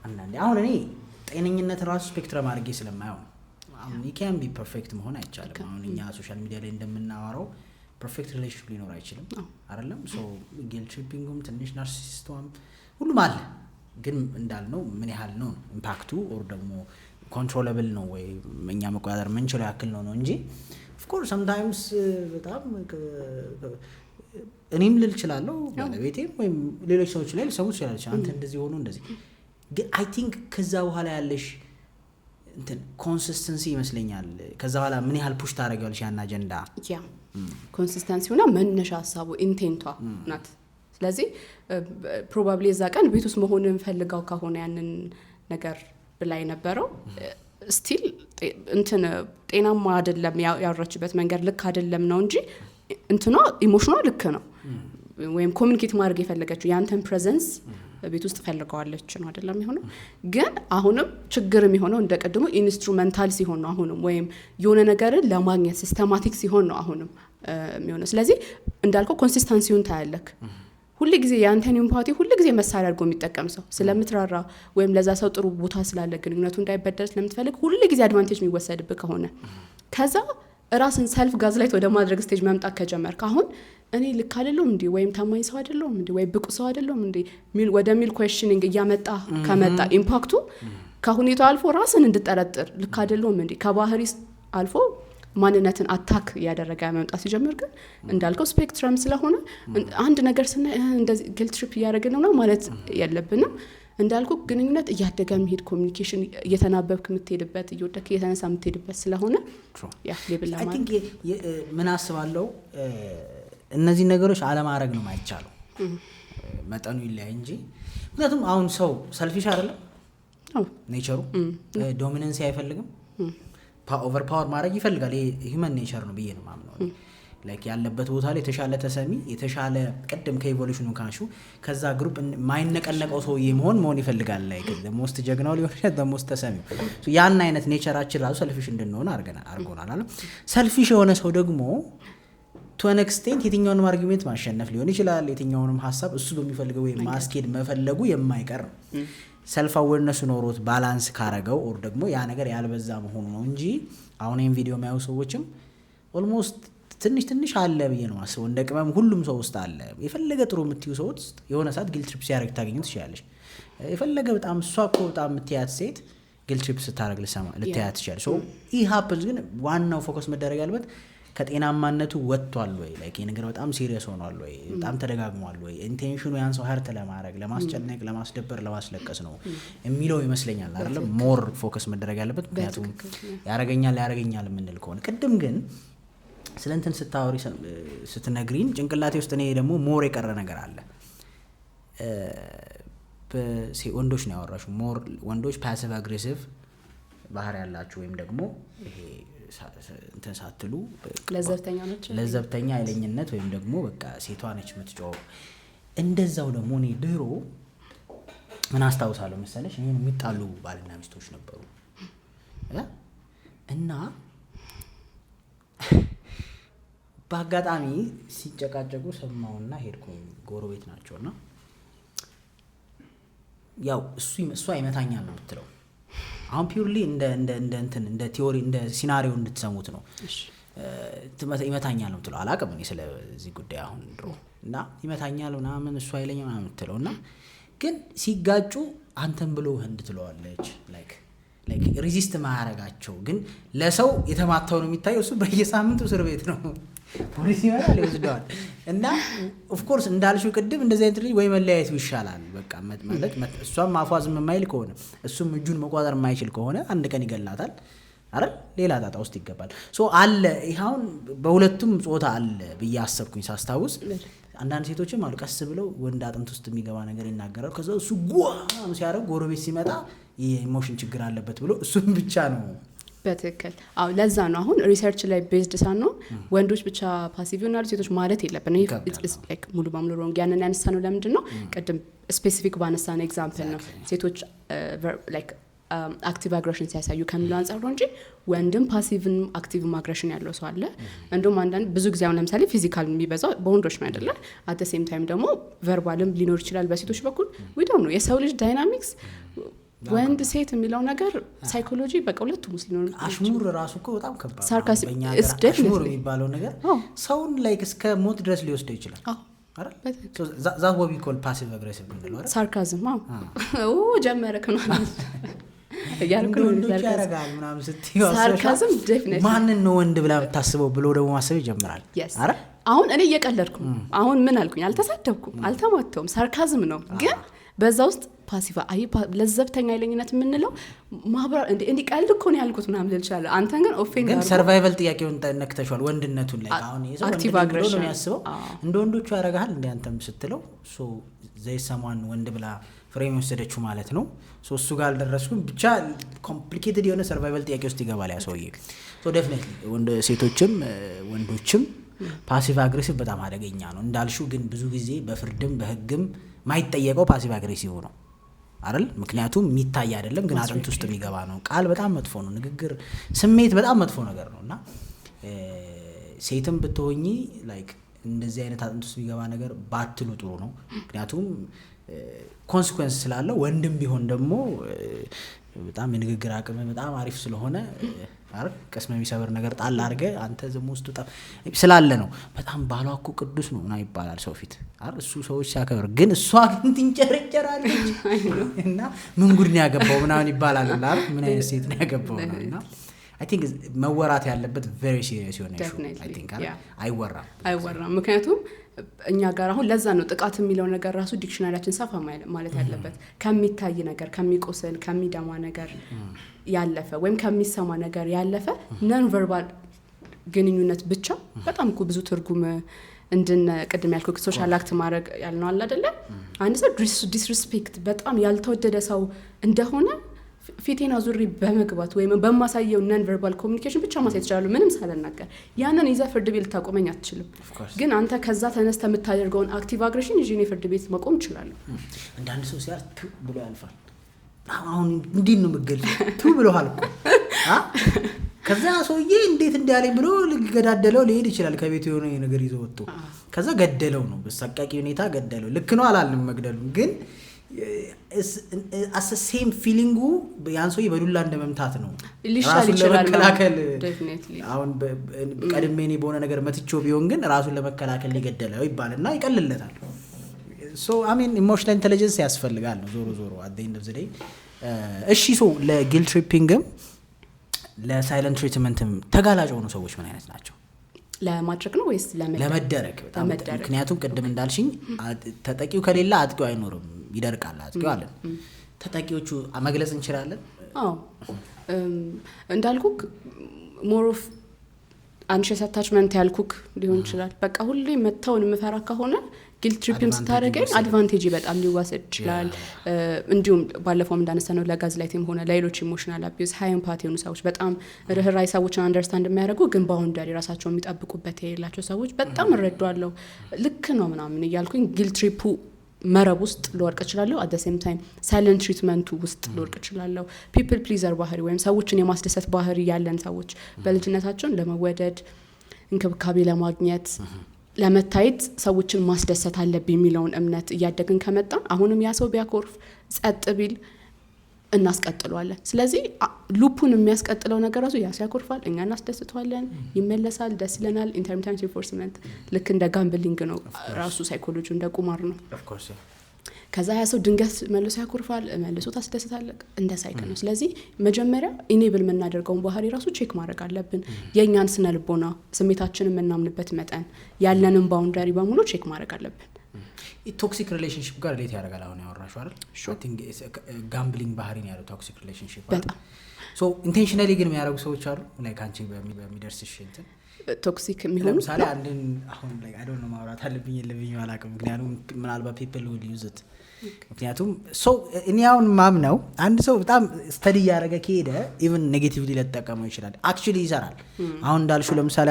አንዳንዴ አሁን እኔ ጤነኝነት ራሱ ስፔክትረም አድርጌ ስለማየው you can be perfect መሆን አይቻልም። አሁን እኛ ሶሻል ሚዲያ ላይ እንደምናወራው ፐርፌክት ሪሌሽንሺፕ ሊኖር አይችልም አይደለም? ሶ ጊልት ትሪፒንግም ትንሽ ናርሲሲስቷም ሁሉም አለ። ግን እንዳልነው ምን ያህል ነው ኢምፓክቱ ኦር ደግሞ ኮንትሮለብል ነው ወይ እኛ መቆጣጠር የምንችለው ያክል ነው እንጂ ኦፍ ኮርስ ሰምታይምስ በጣም እኔም ልል እችላለሁ ባለቤቴም ወይም ሌሎች ሰዎች ላይ ሊሰሙ ይችላል አንተ እንደዚህ ሆኖ እንደዚህ። ግን አይ ቲንክ ከዛ በኋላ ያለሽ እንትን ኮንሲስተንሲ ይመስለኛል። ከዛ በኋላ ምን ያህል ፑሽ ታደርጊያለሽ ያን አጀንዳ? ያ ኮንሲስተንሲውና መነሻ ሀሳቡ ኢንቴንቷ ናት። ስለዚህ ፕሮባብሊ እዛ ቀን ቤት ውስጥ መሆንን ፈልጋው ከሆነ ያንን ነገር ብላይ ነበረው ስቲል እንትን ጤናማ አይደለም ያወራችበት መንገድ ልክ አይደለም ነው እንጂ እንትኗ ኢሞሽኗ ልክ ነው ወይም ኮሚኒኬት ማድረግ የፈለገችው ያንተን ፕሬዘንስ ቤት ውስጥ ፈልገዋለች ነው አይደለም የሚሆነው። ግን አሁንም ችግር የሚሆነው እንደቀድሞ ኢንስትሩሜንታል ሲሆን ነው አሁንም ወይም የሆነ ነገርን ለማግኘት ሲስተማቲክ ሲሆን ነው አሁንም የሚሆነው። ስለዚህ እንዳልከው ኮንሲስተንሲውን ታያለክ። ሁሉ ጊዜ ያንተን ኢምፓቲ ሁሉ ጊዜ መሳሪያ አድርጎ የሚጠቀም ሰው ስለምትራራ ወይም ለዛ ሰው ጥሩ ቦታ ስላለ ግንኙነቱ እንዳይበደል ስለምትፈልግ ሁሉ ጊዜ አድቫንቴጅ የሚወሰድብህ ከሆነ ከዛ ራስን ሰልፍ ጋዝላይት ወደ ማድረግ ስቴጅ መምጣት ከጀመርክ አሁን እኔ ልክ አይደለም እንዴ ወይም ታማኝ ሰው አይደለም እንዴ ወይ ብቁ ሰው አይደለም እንዴ ወደሚል ኩዌስቸኒንግ እያመጣ ከመጣ ኢምፓክቱ ከሁኔታው አልፎ ራስን እንድጠረጥር ልክ አይደለም እንዴ ከባህሪ አልፎ ማንነትን አታክ ያደረገ መምጣት ሲጀምር ግን እንዳልከው ስፔክትረም ስለሆነ አንድ ነገር ስናይ እንደዚህ ጊልት ትሪፕ እያደረግን ነው ማለት የለብንም። እንዳልኩ ግንኙነት እያደገ የሚሄድ ኮሚኒኬሽን እየተናበብክ የምትሄድበት እየወደክ እየተነሳ የምትሄድበት ስለሆነ ያ ሌብል ላይ አይ ቲንክ ምን አስባለሁ እነዚህ ነገሮች አለማድረግ ነው የማይቻለው መጠኑ ይለያይ እንጂ ምክንያቱም አሁን ሰው ሰልፊሽ አይደለም ኔቸሩ ዶሚናንስ አይፈልግም ኦቨር ፓወር ማድረግ ይፈልጋል ይሄ ሂውመን ኔቸር ነው ብዬ ነው ማምነው ላይክ ያለበት ቦታ ላይ የተሻለ ተሰሚ የተሻለ ቀደም ከኢቮሉሽኑ ካንሹ ከዛ ግሩፕ ማይነቀነቀው ሰውዬ መሆን ይፈልጋል ላይክ ደሞስት ጀግናው ሊሆን ይችላል ደሞስት ተሰሚ ያን አይነት ኔቸራችን ራሱ ሰልፊሽ እንድንሆን አርጎናል አይደል ሰልፊሽ የሆነ ሰው ደግሞ to an extent የትኛውንም አርጊውሜንት ማሸነፍ ሊሆን ይችላል የትኛውንም ሐሳብ እሱ በሚፈልገው ወይ ማስኬድ መፈለጉ የማይቀር ሰልፍ አዌርነስ ኖሮት ባላንስ ካረገው ኦር ደግሞ ያ ነገር ያልበዛ መሆኑ ነው እንጂ አሁን ይሄን ቪዲዮ የሚያዩ ሰዎችም ኦልሞስት ትንሽ አለ ብዬ ነው ማስበው እንደ ቅመም ሁሉም ሰው ውስጥ አለ የፈለገ ጥሩ የምትዩ ሰው ውስጥ የሆነ ሰዓት ጊልት ትሪፕ ሲያደርግ ታገኙት ትችላለሽ የፈለገ በጣም እሷ እኮ በጣም የምትያት ሴት ጊልት ትሪፕ ስታደርግ ልትያት ትችላለሽ ሶ ይህ ሀፕንስ ግን ዋናው ፎከስ መደረግ ያለበት ከጤናማነቱ ወጥቷል ወይ ላይክ ይሄ ነገር በጣም ሲሪየስ ሆኗል ወይ በጣም ተደጋግሟል ወይ ኢንቴንሽኑ ያን ሰው ሀርት ለማድረግ ለማስጨነቅ ለማስደበር ለማስለቀስ ነው የሚለው ይመስለኛል አይደል ሞር ፎከስ መደረግ ያለበት ምክንያቱም ያረጋኛል የምንል ከሆነ ቅድም ግን ስለንተን ስታወሪ ስትነግሪን ጭንቅላቴ ውስጥ እኔ ደግሞ ሞር የቀረ ነገር አለ ወንዶች ነው ያወራሹ ሞር ወንዶች ፓሲቭ አግሬሲቭ ባህሪ ያላችሁ ወይም ደግሞ ይሄ እንትን ሳትሉ ለዘብተኛ አይለኝነት ወይም ደግሞ በቃ ሴቷ ነች የምትጮው እንደዛው ደግሞ እኔ ድሮ ምን አስታውሳለሁ መሰለሽ እኔን የሚጣሉ ባልና ሚስቶች ነበሩ እና በአጋጣሚ ሲጨቃጨቁ ሰማውና ሄድኩኝ ጎረቤት ናቸውና ያው እሱ አይመታኛል ነው የምትለው አሁን ፒውርሊ እንደ ቲዮሪ እንደ ሲናሪዮ እንድትሰሙት ነው ይመታኛል ነው የምትለው አላውቅም እኔ ስለዚህ ጉዳይ አሁን ድሮ እና ይመታኛል ምናምን እሱ አይለኝ ምናምን የምትለው እና ግን ሲጋጩ አንተን ብሎ ህንድ ትለዋለች ላይክ ሪዚስት ማያረጋቸው ግን ለሰው የተማታው ነው የሚታየው እሱ በየሳምንቱ እስር ቤት ነው ፖሊስ ይመጣል ይወስደዋል እና ኦፍ ኮርስ እንዳልሽው ቅድም እንደዚህ አይነት ልጅ ወይ መለያየቱ ይሻላል በቃ ማለት እሷም አፏ ዝም የማይል ከሆነ እሱም እጁን መቋጠር የማይችል ከሆነ አንድ ቀን ይገላታል አይደል ሌላ ጣጣ ውስጥ ይገባል ሶ አለ ይሄውን በሁለቱም ጾታ አለ ብዬ አሰብኩኝ ሳስታውስ አንዳንድ ሴቶችም አሉ ቀስ ብለው ወንድ አጥንት ውስጥ የሚገባ ነገር ይናገራሉ ከዛ እሱ ጓም ሲያደርግ ጎረቤት ሲመጣ የኢሞሽን ችግር አለበት ብሎ እሱም ብቻ ነው በትክክል አዎ ለዛ ነው አሁን ሪሰርች ላይ ቤዝድ ሳይሆን ወንዶች ብቻ ፓሲቭ ይሆናሉ ሴቶች ማለት የለብንም ኢትስ ላይክ ሙሉ በሙሉ ሮንግ ያንን ያነሳነው ለምንድን ነው ቅድም ስፔሲፊክ ባነሳነው ኤግዛምፕል ነው ሴቶች ላይክ አክቲቭ አግሬሽን ሲያሳዩ ከሚለው አንፃር ነው እንጂ ወንድም ፓሲቭም አክቲቭም አግሬሽን ያለው ሰው አለ እንደውም አንዳንድ ብዙ ጊዜ አሁን ለምሳሌ ፊዚካል የሚበዛው በወንዶች ነው አይደለ አት ዘ ሴም ታይም ደግሞ ቨርባልም ሊኖር ይችላል በሴቶች በኩል we don't know የሰው ልጅ ዳይናሚክስ ወንድ ሴት የሚለው ነገር ሳይኮሎጂ በቃ ሁለቱም ሙስሊም ነው አሽሙር ራሱ እኮ በጣም ከባድ ሳርካስም አሽሙር የሚባለው ነገር ሰውን ላይክ እስከ ሞት ድረስ ሊወስደው ይችላል አይደል that what we call passive aggressive ነው አይደል ሳርካዝም ጀመረክ ነው ያልኩ ነው ያረጋል ምናምን ስትይው ሳርካዝም ዴፊኒትሊ ማንን ነው ወንድ ብላ ታስበው ብሎ ደግሞ ማሰብ ይጀምራል አይደል አሁን እኔ እየቀለድኩ አሁን ምን አልኩኝ አልተሳደብኩም አልተማተውም ሳርካዝም ነው ግን በዛ ውስጥ ፓሲቭ ለዘብተኛ አይለኝነት የምንለው ማህበራ እንዴ ቀልድ እኮ ነው ያልኩት ምናምን ልልሻለሁ አንተን ግን ኦፌንድ ግን ሰርቫይቫል ጥያቄውን ተነክተሻል ወንድነቱን ላይ አሁን ይሄ አክቲቭ አግሬሽን ነው ያስበው እንደ ወንዶቹ ያረጋል እንደ አንተም ስትለው ሶ ዘይ ሰማን ወንድ ብላ ፍሬም ወሰደችው ማለት ነው ሶ እሱ ጋር አልደረስኩም ብቻ ኮምፕሊኬትድ የሆነ ሰርቫይቫል ጥያቄ ውስጥ ይገባል ያ ሰውዬ ሶ ዴፊኒትሊ ሴቶችም ወንዶችም ፓሲቭ አግሬሲቭ በጣም አደገኛ ነው እንዳልሽው ግን ብዙ ጊዜ በፍርድም በህግም ማይጠየቀው ፓሲቭ አግሬሲቭ ነው አይደል ምክንያቱም የሚታይ አይደለም ግን አጥንት ውስጥ የሚገባ ነው ቃል በጣም መጥፎ ነው ንግግር ስሜት በጣም መጥፎ ነገር ነውና ሴትም ብትሆኚ ላይክ እንደዚህ አይነት አጥንት ውስጥ የሚገባ ነገር ባትሉ ጥሩ ነው ምክንያቱም ኮንሲኩዌንስ ስላለው ወንድም ቢሆን ደግሞ በጣም የንግግር አቅም በጣም አሪፍ ስለሆነ አይደል ቀስመ የሚሰበር ነገር ጣል አድርገ አንተ ዝም ውስጥ ስላለ ነው በጣም ባሏ እኮ ቅዱስ ነው እና ይባላል ሰው ፊት አይደል እሱ ሰዎች ሲያከብር ግን እሷ ግን ትንጨረጨራለች እና ምን ጉድ ነው ያገባው ምናምን ይባላል አይደል ምን አይነት ሴት ነው ያገባው እና I think መወራት ያለበት very serious የሆነ issue I think አይወራም ምክንያቱም እኛ ጋር አሁን ለዛ ነው ጥቃት የሚለው ነገር ራሱ ዲክሽነሪያችን ሰፋ ማለት ያለበት ከሚታይ ነገር ከሚቆስል ከሚደማ ነገር ያለፈ ወይም ከሚሰማ ነገር ያለፈ ነን ቨርባል ግንኙነት ብቻ በጣም እኮ ብዙ ትርጉም ቅድም ያልኩት ሶሻል አክት ማድረግ ያልነው አለ አይደለ? አንድ ሰው ዲስሪስፔክት በጣም ያልተወደደ ሰው እንደሆነ ፊቴን አዙሪ በመግባት ወይም በማሳየው ነን ቨርባል ኮሚኒኬሽን ብቻ ማሳየት ይችላሉ ምንም ሳልናገር። ያንን ይዘህ ፍርድ ቤት ልታቆመኝ አትችልም። ግን አንተ ከዛ ተነስተህ የምታደርገውን አክቲቭ አግሬሽን ይዤ እኔ ፍርድ ቤት መቆም እችላለሁ። አንዳንድ ሰው ሲያርፍ ብሎ ያልፋል። አሁን እንዴት ነው የምትገልጸው ብሎሃል እኮ ከዛ ሰውዬ እንዴት እንዳለኝ ብሎ ሊገዳደለው ሊሄድ ይችላል። ከቤቱ የሆነ ነገር ይዞ ወጥቶ ከዛ ገደለው ነው በሰቃቂ ሁኔታ ገደለው። ልክ ነው አላልንም መግደሉ፣ ግን አስ ሴም ፊሊንጉ ያን ሰውዬ በዱላ እንደመምታት ነው። ራሱን ለመከላከል አሁን ቀድሜ እኔ በሆነ ነገር መትቼው ቢሆን ግን ራሱን ለመከላከል ሊገደለው ይባልና ይቀልለታል። ሶ አይ ሚን ኢሞሽናል ኢንተለጀንስ ያስፈልጋል ነው ዞሮ at the end of the day። እሺ ሶ ለጊልት ትሪፒንግም ለሳይለንት ትሪትመንትም ተጋላጭ የሆኑ ሰዎች ምን አይነት ናቸው? ለማድረግ ነው ወይስ ለመደረግ? በጣም ምክንያቱም ቅድም እንዳልሽኝ ተጠቂው ከሌላ አጥቂው አይኖርም፣ ይደርቃል አጥቂው አለ። ተጠቂዎቹ መግለጽ እንችላለን? አዎ እንዳልኩክ ሞር ኦፍ አንሺየስ አታችመንት ያልኩክ ሊሆን ይችላል። በቃ ሁሌ መተውን መፈራ ከሆነ ጊልት ትሪፕም ስታረገኝ አድቫንቴጅ በጣም ሊወሰድ ይችላል። እንዲሁም ባለፈው እንዳነሳነው ለጋዝላይቲንግ ሆነ ለሌሎች ኢሞሽናል አቢዩዝ ሃይ ኢምፓቲ የሆኑ ሰዎች በጣም ርህራይ ሰዎችን አንደርስታንድ የሚያደርጉ ግን ባውንደሪ ራሳቸውን የሚጠብቁበት የሌላቸው ሰዎች በጣም እረዳዋለሁ። ልክ ነው ምናምን እያልኩኝ ጊልት ትሪፑ መረብ ውስጥ ልወርቅ እችላለሁ። አት ዘ ሴም ታይም ሳይለንት ትሪትመንቱ ውስጥ ልወርቅ እችላለሁ። ፒፕል ፕሊዘር ባህሪ ወይም ሰዎችን የማስደሰት ባህሪ ያለን ሰዎች በልጅነታቸውን ለመወደድ እንክብካቤ ለማግኘት ለመታየት ሰዎችን ማስደሰት አለብኝ የሚለውን እምነት እያደግን ከመጣን አሁንም ያ ሰው ቢያኮርፍ ጸጥ ቢል እናስቀጥለዋለን። ስለዚህ ሉፑን የሚያስቀጥለው ነገር ራሱ ያ ሲያኮርፋል እኛ እናስደስተዋለን፣ ይመለሳል፣ ደስ ይለናል። ኢንተርሚተንት ሪንፎርስመንት ልክ እንደ ጋምብሊንግ ነው ራሱ ሳይኮሎጂ እንደ ቁማር ነው። ከዛ ያ ሰው ድንገት መልሶ ያኮርፋል፣ መልሶ ታስደስታለህ፣ እንደ ሳይክል ነው። ስለዚህ መጀመሪያ ኢኔብል የምናደርገውን ባህሪ ራሱ ቼክ ማድረግ አለብን። የእኛን ስነ ልቦና ስሜታችንን የምናምንበት መጠን ያለንን ባውንደሪ በሙሉ ቼክ ማድረግ አለብን። ቶክሲክ ሪሌሽንሺፕ ጋር ሌት ያደርጋል። አሁን ያወራሽው አይደል? አይ ቲንክ ጋምብሊንግ ባህሪ ነው ያለው ቶክሲክ ሪሌሽንሺፕ በጣም ሶ ኢንቴንሽናሊ ግን የሚያደርጉ ሰዎች አሉ ላይክ አንቺ በሚደርስሽ እንትን ቶክሲክ የሚሆኑ ለምሳሌ አንድን አሁን ላይክ አይ ዶንት ኖ ማውራት አለብኝ የለብኝ አላውቅም። ምክንያቱም ምናልባት people will use it ምክንያቱም ሶ እኔ አሁን ማምነው አንድ ሰው በጣም ስተዲ ያደረገ ከሄደ ኢቭን ኔጌቲቭሊ ለተጠቀመው ይችላል። አክቹሊ ይሰራል። አሁን እንዳልሽው ለምሳሌ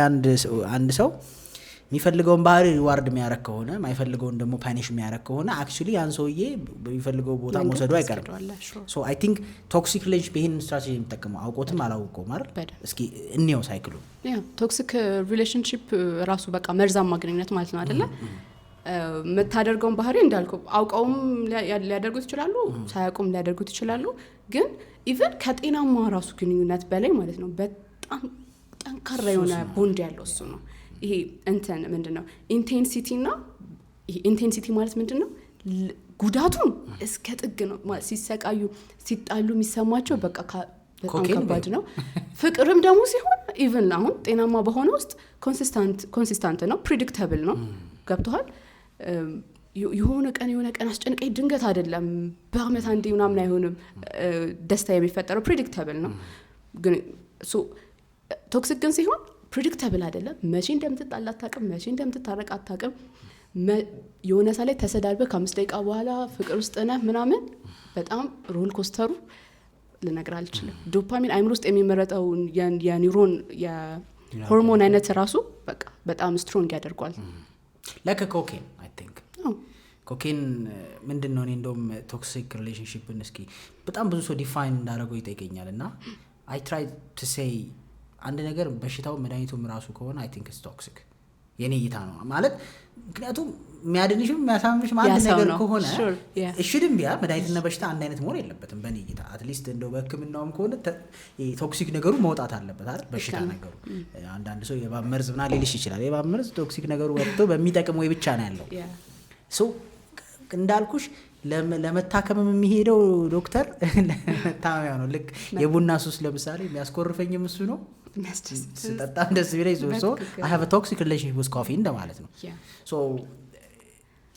አንድ ሰው የሚፈልገውን ባህሪ ሪዋርድ የሚያረግ ከሆነ ማይፈልገውን ደግሞ ፓኒሽ የሚያረግ ከሆነ አክቹሊ ያን ሰውዬ በሚፈልገው ቦታ መውሰዱ አይቀርም። ሶ አይ ቲንክ ቶክሲክ ሪሌሽንሺፕ ይሄን ስትራቴጂ የሚጠቀመው አውቆትም አላውቀውም አይደል? እስኪ እንየው ሳይክሉ። ያ ቶክሲክ ሪሌሽንሺፕ ራሱ በቃ መርዛማ ግንኙነት ማለት ነው አይደለ? የምታደርገውን ባህሪ እንዳልኩ አውቀውም ሊያደርጉት ይችላሉ፣ ሳያውቁም ሊያደርጉት ይችላሉ። ግን ኢቭን ከጤናማ ራሱ ግንኙነት በላይ ማለት ነው በጣም ጠንካራ የሆነ ቦንድ ያለው እሱ ነው። ይሄ እንትን ምንድነው ኢንቴንሲቲ እና ይሄ ኢንቴንሲቲ ማለት ምንድነው ጉዳቱም እስከ ጥግ ነው። ሲሰቃዩ ሲጣሉ የሚሰማቸው በቃ በጣም ከባድ ነው። ፍቅርም ደግሞ ሲሆን ኢቭን አሁን ጤናማ በሆነ ውስጥ ኮንሲስታንት ነው፣ ፕሪዲክተብል ነው። ገብቶሃል? የሆነ ቀን አስጨንቀኝ ድንገት አይደለም በአመት አንዴ ምናምን አይሆንም። ደስታ የሚፈጠረው ፕሪዲክተብል ነው። ግን ቶክሲክ ግን ሲሆን ፕሪዲክተብል አይደለም። መቼ እንደምትጣላ አታውቅም፣ መቼ እንደምትታረቅ አታውቅም። የሆነ ሰዓት ላይ ተሰዳድበህ ከ5 ደቂቃ በኋላ ፍቅር ውስጥ ነህ ምናምን። በጣም ሮል ኮስተሩ ልነግርህ አልችልም። ዶፓሚን አይምሮ ውስጥ የሚመረጠው የኒውሮን የሆርሞን አይነት ራሱ በቃ በጣም ስትሮንግ ያደርጓል። like ኮኬን አይ ቲንክ ኮኬን ምንድነው? እኔ እንደውም ቶክሲክ ሪሌሽንሺፕን እስኪ በጣም ብዙ ሰው ዲፋይን እንዳደረገው ይጠይቀኛል እና አይ ትራይ ቱ ሴይ አንድ ነገር በሽታው መድኃኒቱም ራሱ ከሆነ አይ ቲንክ ኢትስ ቶክሲክ የኔ እይታ ነው ማለት። ምክንያቱም የሚያድንሽም የሚያሳምሽም አንድ ነገር ከሆነ እሽድም ቢያ መድኃኒትና በሽታ አንድ አይነት መሆን የለበትም በኔ እይታ። አትሊስት እንደው በሕክምናውም ከሆነ ቶክሲክ ነገሩ መውጣት አለበት አይደል? በሽታ ነገሩ አንዳንድ ሰው የባብ መርዝ ምናምን ሊልሽ ይችላል። የባብ መርዝ ቶክሲክ ነገሩ ወጥቶ በሚጠቅም ወይ ብቻ ነው ያለው። ሶ እንዳልኩሽ ለመታከምም የሚሄደው ዶክተር ለመታመሚያ ነው። ልክ የቡና ሱስ ለምሳሌ የሚያስኮርፈኝም እሱ ነው፣ ስጠጣም ደስ ቢለኝ ሶ I have a toxic relationship with coffee እንደማለት ነው። ሶ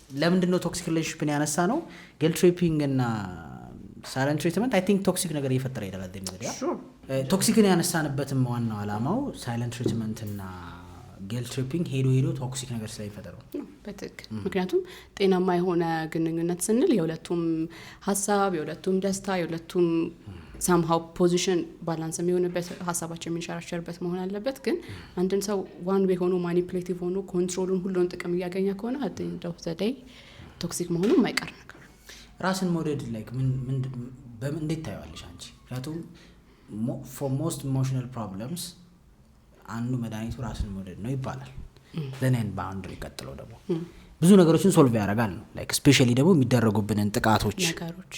ለምንድን ነው ቶክሲክ ሪሌሽንሺፕን ያነሳ ነው? ጊልት ትሪፒንግ እና ሳይለንት ትሪትመንት አይ ቲንክ ቶክሲክ ነገር እየፈጠረ ይደላል። ቶክሲክን ያነሳንበትም ዋናው አላማው ሳይለንት ትሪትመንት እና ጊልት ትሪፒንግ ሄዶ ቶክሲክ ነገር ስለሚፈጠር ነው። በትክክል ምክንያቱም ጤናማ የሆነ ግንኙነት ስንል የሁለቱም ሀሳብ የሁለቱም ደስታ የሁለቱም somehow ፖዚሽን ባላንስ የሚሆንበት ሀሳባቸው የሚንሸራሸርበት መሆን አለበት። ግን አንድን ሰው ዋን ዌይ ሆኖ ማኒፑሌቲቭ ሆኖ ኮንትሮሉን ሁሉን ጥቅም እያገኘ ከሆነ እንደው ዘዴ ቶክሲክ መሆኑ የማይቀር ነገር። ራስን መውደድ ላይክ ምን በምን እንዴት ታያለሽ አንቺ? ምክንያቱም for most emotional problems አንዱ መድኃኒቱ ራስን መውደድ ነው ይባላል። then and boundary ቀጥሎ ደግሞ ብዙ ነገሮችን ሶልቭ ያደርጋል ነው ላይክ ስፔሻሊ ደግሞ የሚደረጉብንን ጥቃቶች ነገሮች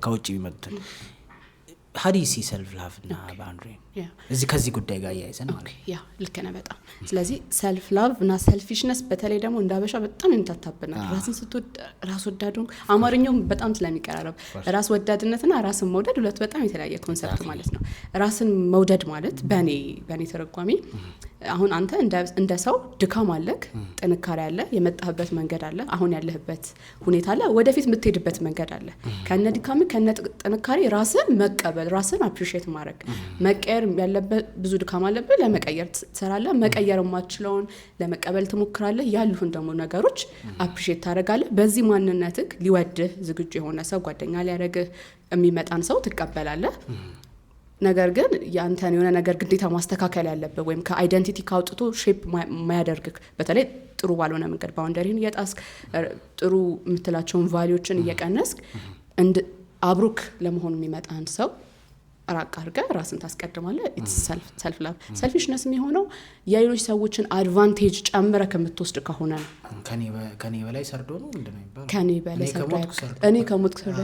ከውጭ የሚመጡትን how do you see self love እና boundary እዚህ ከዚህ ጉዳይ ጋር ያይዘን ማለት ያ ልክ ነህ በጣም። ስለዚህ self love እና selfishness በተለይ ደግሞ እንዳበሻ በጣም እንታታብናል። ራስን ስትወድ ራስ ወዳዱ አማርኛው በጣም ስለሚቀራረብ ራስ ወዳድነትና ራስን መውደድ ሁለት በጣም የተለያየ ኮንሰፕት ማለት ነው። ራስን መውደድ ማለት በኔ ተረጓሚ አሁን አንተ እንደ ሰው ድካም አለክ፣ ጥንካሬ አለ፣ የመጣህበት መንገድ አለ፣ አሁን ያለህበት ሁኔታ አለ፣ ወደፊት የምትሄድበት መንገድ አለ። ከነ ድካም ከነ ጥንካሬ ራስን መቀበል ራስን አፕሪሺየት ማድረግ መቀየር ያለበት ብዙ ድካም አለበት ለመቀየር ትሰራለህ። መቀየር የማትችለውን ለመቀበል ትሞክራለህ። ያሉህን ደግሞ ነገሮች አፕሪሺየት ታደርጋለህ። በዚህ ማንነትህ ሊወድህ ዝግጁ የሆነ ሰው ጓደኛ ሊያደርግህ የሚመጣን ሰው ትቀበላለህ። ነገር ግን ያንተን የሆነ ነገር ግዴታ ማስተካከል ያለበት ወይም ከአይደንቲቲ ካውጥቶ ሼፕ ማያደርግክ በተለይ ጥሩ ባልሆነ መንገድ ባውንደሪን እየጣስክ ጥሩ የምትላቸውን ቫልዩዎችን እየቀነስክ አብሩክ ለመሆን የሚመጣን ሰው ራቅ አድርገህ ራስን ታስቀድማለህ። ኢትስ ሰልፍ ላቭ። ሰልፊሽነስ የሚሆነው የሌሎች ሰዎችን አድቫንቴጅ ጨምረህ ከምትወስድ ከሆነ ነው። ከኔ በላይ ሰርዶ ነው እንደምን ይባላል? ከኔ በላይ ሰርዶ እኔ ከሞትኩ ሰርዶ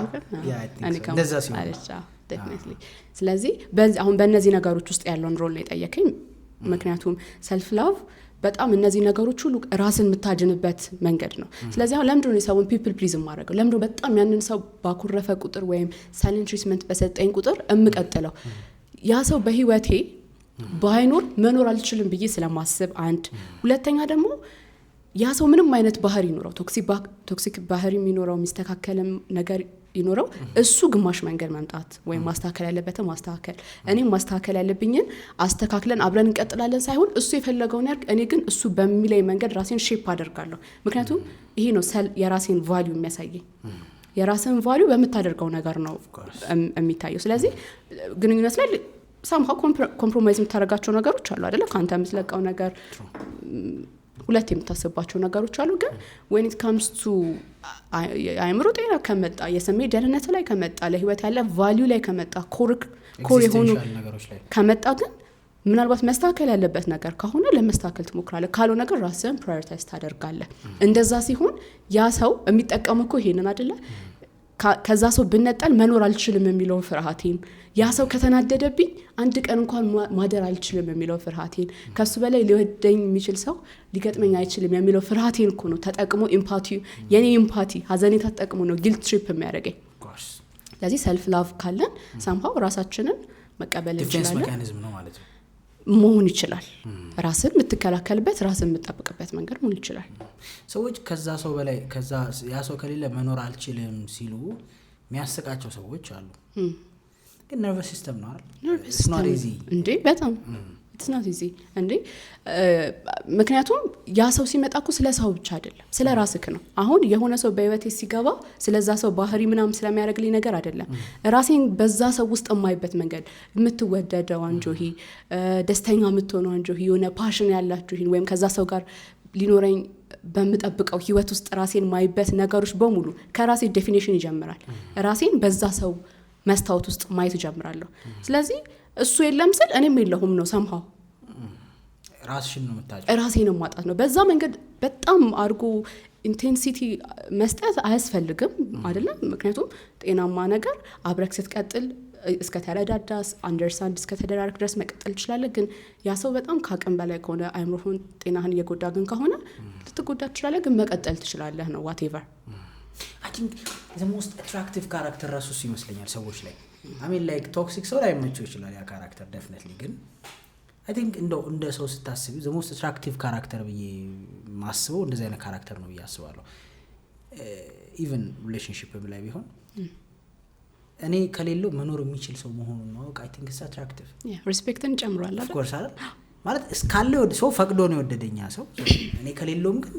እኔ ከሞትኩ አለቻ ዴፊኒትሊ። ስለዚህ አሁን በእነዚህ ነገሮች ውስጥ ያለውን ሮል ነው የጠየቀኝ። ምክንያቱም ሰልፍ ላቭ በጣም እነዚህ ነገሮች ሁሉ ራስን የምታድንበት መንገድ ነው። ስለዚህ አሁን ለምንድን ነው የሰውን ፒፕል ፕሊዝ ማድረገው? ለምንድን ነው በጣም ያንን ሰው ባኩረፈ ቁጥር ወይም ሳይለንት ትሪትመንት በሰጠኝ ቁጥር እምቀጥለው? ያ ሰው በህይወቴ ባይኖር መኖር አልችልም ብዬ ስለማስብ አንድ። ሁለተኛ ደግሞ ያ ሰው ምንም አይነት ባህሪ ይኖረው ቶክሲክ ባህሪ የሚኖረው የሚስተካከልም ነገር ይኖረው እሱ ግማሽ መንገድ መምጣት ወይም ማስተካከል ያለበትን ማስተካከል እኔም ማስተካከል ያለብኝን አስተካክለን አብረን እንቀጥላለን ሳይሆን እሱ የፈለገውን ያርግ፣ እኔ ግን እሱ በሚለኝ መንገድ ራሴን ሼፕ አደርጋለሁ። ምክንያቱም ይሄ ነው የራሴን ቫልዩ የሚያሳየኝ። የራስን ቫልዩ በምታደርገው ነገር ነው የሚታየው። ስለዚህ ግንኙነት ላይ ሳምሃው ኮምፕሮማይዝ የምታደርጋቸው ነገሮች አሉ አይደለ? ካንተ የምትለቀው ነገር ሁለት የምታስባቸው ነገሮች አሉ። ግን when it comes to አይምሮ ጤና ከመጣ የስሜት ደህንነት ላይ ከመጣ ለህይወት ያለ ቫልዩ ላይ ከመጣ ኮር የሆኑ ነገሮች ላይ ከመጣ ግን ምናልባት መስተካከል ያለበት ነገር ከሆነ ለመስተካከል ትሞክራለህ። ካልሆነ ነገር ራስህን ፕራዮሪታይዝ ታደርጋለህ። እንደዛ ሲሆን ያ ሰው የሚጠቀመው እኮ ይሄንን አይደለ? ከዛ ሰው ብነጠል መኖር አልችልም የሚለው ፍርሃቴን፣ ያ ሰው ከተናደደብኝ አንድ ቀን እንኳን ማደር አልችልም የሚለው ፍርሃቴን፣ ከሱ በላይ ሊወደኝ የሚችል ሰው ሊገጥመኝ አይችልም የሚለው ፍርሃቴን እኮ ነው ተጠቅሞ የኔ ኢምፓቲ ሀዘኔታ ተጠቅሞ ነው ጊልት ትሪፕ የሚያደርገኝ። ስለዚህ ሰልፍ ላቭ ካለን ሳምሃው ራሳችንን መቀበል እንችላለን። ዲፌንስ ሜካኒዝም ነው ማለት ነው መሆን ይችላል። ራስን የምትከላከልበት ራስን የምትጠብቅበት መንገድ መሆን ይችላል። ሰዎች ከዛ ሰው በላይ ያ ሰው ከሌለ መኖር አልችልም ሲሉ የሚያስቃቸው ሰዎች አሉ። ግን ነርቨስ ሲስተም ነው አይደል? ኢትስ ኖት ኢዚ እንዴ! በጣም ኢትስ ኖት ኢዚ እንዴ! ምክንያቱም ያ ሰው ሲመጣ እኮ ስለ ሰው ብቻ አይደለም ስለ ራስህ ነው። አሁን የሆነ ሰው በህይወቴ ሲገባ ስለዛ ሰው ባህሪ ምናምን ስለሚያደርግልኝ ነገር አይደለም። ራሴን በዛ ሰው ውስጥ የማይበት መንገድ የምትወደደው አንጆሂ፣ ደስተኛ የምትሆነው አንጆሂ፣ የሆነ ፓሽን ያላችሁ ወይም ከዛ ሰው ጋር ሊኖረኝ በምጠብቀው ህይወት ውስጥ ራሴን ማይበት ነገሮች በሙሉ ከራሴ ዴፊኒሽን ይጀምራል። ራሴን በዛ ሰው መስታወት ውስጥ ማየት ጀምራለሁ። ስለዚህ እሱ የለም ስል እኔም የለሁም ነው ሰምሃው ራስሽን ነው መታጨ ራሴን ማጣት ነው። በዛ መንገድ በጣም አርጎ ኢንቴንሲቲ መስጠት አያስፈልግም አይደለም? ምክንያቱም ጤናማ ነገር አብረክ ስትቀጥል እስከ ተረዳዳስ አንደርስታንድ እስከ ተደራረክ ድረስ መቀጠል ይችላል። ግን ያ ሰው በጣም ካቅም በላይ ከሆነ አይምሮህን ጤናህን እየጎዳ ግን ከሆነ ልትጎዳ ትችላለህ፣ ግን መቀጠል ትችላለህ ነው whatever I think the most attractive character ራሱስ ይመስለኛል ሰዎች ላይ I mean like toxic ሰው ላይ መጥቶ ይችላል ያ character definitely ግን I think እንደ ሰው ስታስቢ the most attractive character ብዬ ማስበው እንደዚህ አይነት character ነው ብዬ አስባለሁ። even relationship ላይ ቢሆን እኔ ከሌለው መኖር የሚችል ሰው መሆኑን ማወቅ I think it's attractive. respectን ጨምሯል አይደል? of course አይደል? ማለት እስካለ ሰው ፈቅዶ ነው የወደደኛ ሰው እኔ ከሌለውም ግን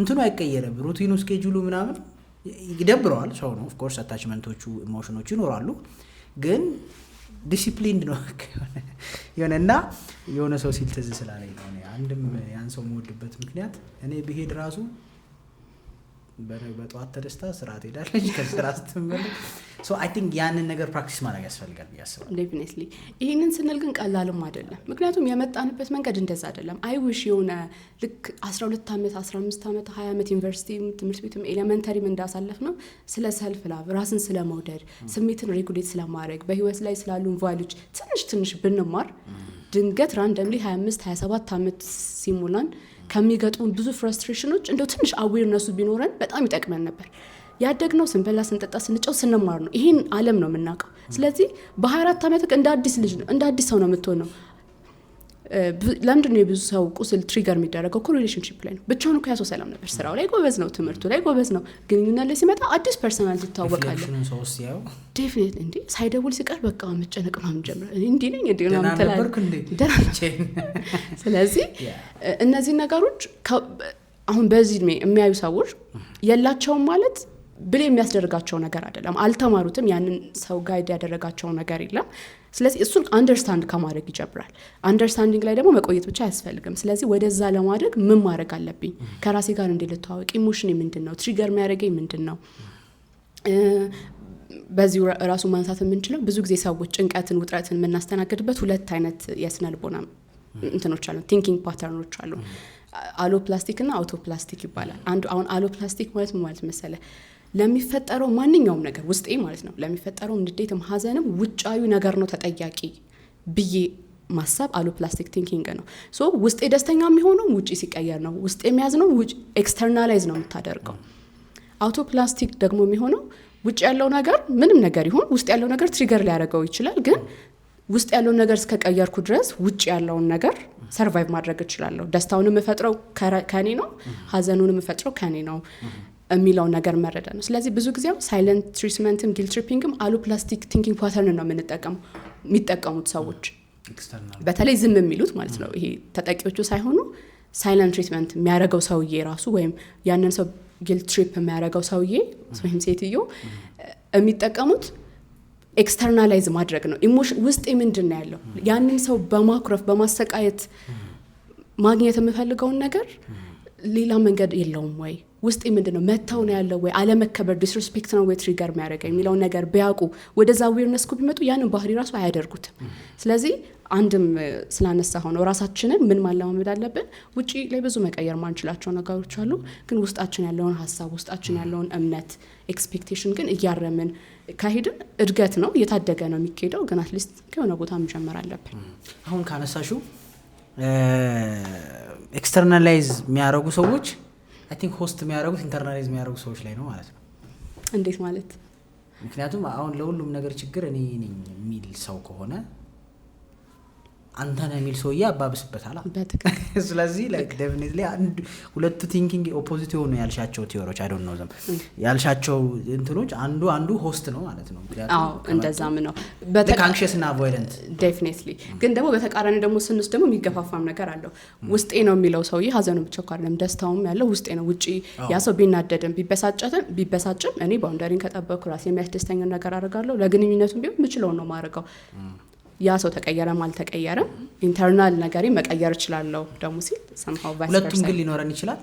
እንትኑ አይቀየርም ሩቲኑ ስኬጁሉ ምናምን ይደብረዋል ሰው ነው ኦፍ ኮርስ አታችመንቶቹ ኢሞሽኖቹ ይኖራሉ ግን ዲሲፕሊንድ ነው የሆነና የሆነ ሰው ሲል ትዝ ስላለኝ ነው አንድም ያን ሰው የምወድበት ምክንያት እኔ ብሄድ ራሱ በጠዋት ተደስታ ስራ ትሄዳለች ከስራ ስትመለስ ሶ አይ ቲንክ ያንን ነገር ፕራክቲስ ማድረግ ያስፈልጋል ያስባል ዴፊኒትሊ ይሄንን ስንል ግን ቀላልም አይደለም ምክንያቱም የመጣንበት መንገድ እንደዛ አይደለም አይ ዊሽ የሆነ ልክ 12 አመት 15 አመት 20 አመት ዩኒቨርሲቲ ትምህርት ቤትም ኤሌመንተሪም እንዳሳለፍ ነው ስለ ሰልፍ ላቭ ራስን ስለ መውደድ ስሜትን ሬጉሌት ስለማድረግ በህይወት ላይ ስላሉን ቫልዩዎች ትንሽ ብንማር ድንገት ራንደምሊ 25 27 አመት ሲሞላን ከሚገጡን ብዙ ፍራስትሬሽኖች እንደው ትንሽ አዌርነሱ ቢኖረን በጣም ይጠቅመን ነበር ያደግነው ስንበላ ስንጠጣ ስንጫወት ስንማር ነው ይሄን ዓለም ነው የምናውቀው ስለዚህ በ24 አመት እንደ አዲስ ልጅ ነው እንደ አዲስ ሰው ነው የምትሆነው ለምንድን ነው የብዙ ሰው ቁስል ትሪገር የሚደረገው ሪሌሽንሺፕ ላይ ነው ብቻውን እኮ ያሰው ሰላም ነበር ስራው ላይ ጎበዝ ነው ትምህርቱ ላይ ጎበዝ ነው ግንኙነት ላይ ሲመጣ አዲስ ፐርሰናል ይታወቃል ዴፊኒትሊ እንዴ ሳይደውል ሲቀር በቃ መጨነቅ ነው ጀምረ እንዴ ነኝ እንዴ ነው ተላልኩ እንዴ ስለዚህ እነዚህ ነገሮች አሁን በዚህ እድሜ የሚያዩ ሰዎች የላቸውም ማለት ብለ የሚያስደርጋቸው ነገር አይደለም አልተማሩትም ያንን ሰው ጋይድ ያደረጋቸው ነገር የለም ስለዚህ እሱን አንደርስታንድ ከማድረግ ይጀምራል አንደርስታንዲንግ ላይ ደግሞ መቆየት ብቻ አያስፈልግም ስለዚህ ወደዛ ለማድረግ ምን ማድረግ አለብኝ ከራሴ ጋር እንድልተዋወቅ ኢሞሽን ምንድነው ትሪገር የሚያደርገኝ ምንድነው በዚህ ራሱ ማንሳት የምንችለው ብዙ ጊዜ ሰዎች ጭንቀትን ውጥረትን የምናስተናግድበት ሁለት አይነት የስነልቦና እንትኖች አሉ ቲንኪንግ ፓተርኖች አሉ አሎፕላስቲክ እና አውቶፕላስቲክ ይባላል አንዱ አሁን አሎፕላስቲክ ማለት ምን ማለት መሰለ ለሚፈጠረው ማንኛውም ነገር ውስጤ ማለት ነው ለሚፈጠረው ንዴትም ሀዘንም ውጫዊ ነገር ነው ተጠያቂ ብዬ ማሰብ አሎፕላስቲክ ቲንኪንግ ነው ሶ ውስጤ ደስተኛ የሚሆነው ውጪ ሲቀየር ነው ውስጤ የሚያዝነው ኤክስተርናላይዝ ነው የምታደርገው አውቶፕላስቲክ ደግሞ የሚሆነው ውጭ ያለው ነገር ምንም ነገር ይሁን ውስጥ ያለው ነገር ትሪገር ሊያደርገው ይችላል ግን ውስጥ ያለው ነገር እስከቀየርኩ ድረስ ውጭ ያለውን ነገር ሰርቫይቭ ማድረግ እችላለሁ ደስታውን የምፈጥረው ከኔ ነው ሀዘኑን የምፈጥረው ከኔ ነው የሚለው ነገር መረዳ ነው ስለዚህ ብዙ ጊዜ ሳይለንት ትሪትመንትም ጊልት ትሪፒንግም አሎፕላስቲክ ቲንኪንግ ፓተርን ነው የሚጠቀሙት ሰዎች በተለይ ዝም የሚሉት ማለት ነው ይሄ ተጠቂዎቹ ሳይሆኑ ሳይለንት ትሪትመንት የሚያደርገው ሰውዬ ራሱ ወይም ያንን ሰው ጊልት ትሪፕ የሚያደርገው ሰውዬ ወይም ሴትዮ የሚጠቀሙት ኤክስተርናላይዝ ማድረግ ነው ኢሞሽን ውስጥ ምንድን ነው ያለው ያንን ሰው በማኩረፍ በማሰቃየት ማግኘት የምፈልገውን ነገር ሌላ መንገድ የለውም ወይ ውስጥ ምንድነው መታው ነው ያለው ወይ አለመከበር ዲስሪስፔክት ነው ወይ ትሪገር የሚያደርገው የሚለው ነገር ቢያውቁ ወደዛ አዌርነስ ኮ ቢመጡ ያንን ባህሪ ራሱ አያደርጉትም ስለዚህ አንድም ስላነሳ ሆኖ ራሳችንን ምን ማለማመድ አለብን ውጪ ላይ ብዙ መቀየር ማንችላቸው ነገሮች አሉ ግን ውስጣችን ያለውን ሐሳብ ውስጣችን ያለውን እምነት ኤክስፔክቴሽን ግን እያረምን ካሄድን እድገት ነው እየታደገ ነው የሚሄደው ግን አትሊስት ከሆነ ቦታ መጀመር አለብን አሁን ካነሳሹ ኤክስተርናላይዝ የሚያደርጉ ሰዎች አይ ቲንክ ሆስት የሚያደርጉት ኢንተርናላይዝ የሚያደርጉ ሰዎች ላይ ነው ማለት ነው እንዴት ማለት ምክንያቱም አሁን ለሁሉም ነገር ችግር እኔ ነኝ የሚል ሰው ከሆነ አንተ ነህ የሚል ሰውዬ አባብስበታል ስለዚህ ላይክ ዴፊኒትሊ ሁለቱ ቲንኪንግ ኦፖዚት የሆኑ ያልሻቸው ቲዮሪዎች አይ ዶንት ኖ ዘም ያልሻቸው እንትኖች አንዱ ሆስት ነው ማለት ነው አዎ እንደዛም ነው አንክሽስ እና አቮይደንት ዴፊኒትሊ ግን ደግሞ በተቃራኒ ደግሞ ስንስ ደግሞ የሚገፋፋም ነገር አለው ውስጤ ነው የሚለው ሰውዬ ሀዘኑ ብቻ አይደለም ደስታውም ያለው ውስጤ ነው ውጪ ያ ሰው ቢናደድም ቢበሳጭም እኔ ባውንደሪን ከጠበቅኩ ራሴ የሚያስደስተኝ ነገር አደርጋለሁ ለግንኙነቱም ቢሆን ምችለው ነው ማረጋው ያ ሰው ተቀየረም አልተቀየረም ኢንተርናል ነገሪ መቀየር ይችላልው ደግሞ ሲል somehow vice versa ሁለቱም ግን ሊኖረን ይችላል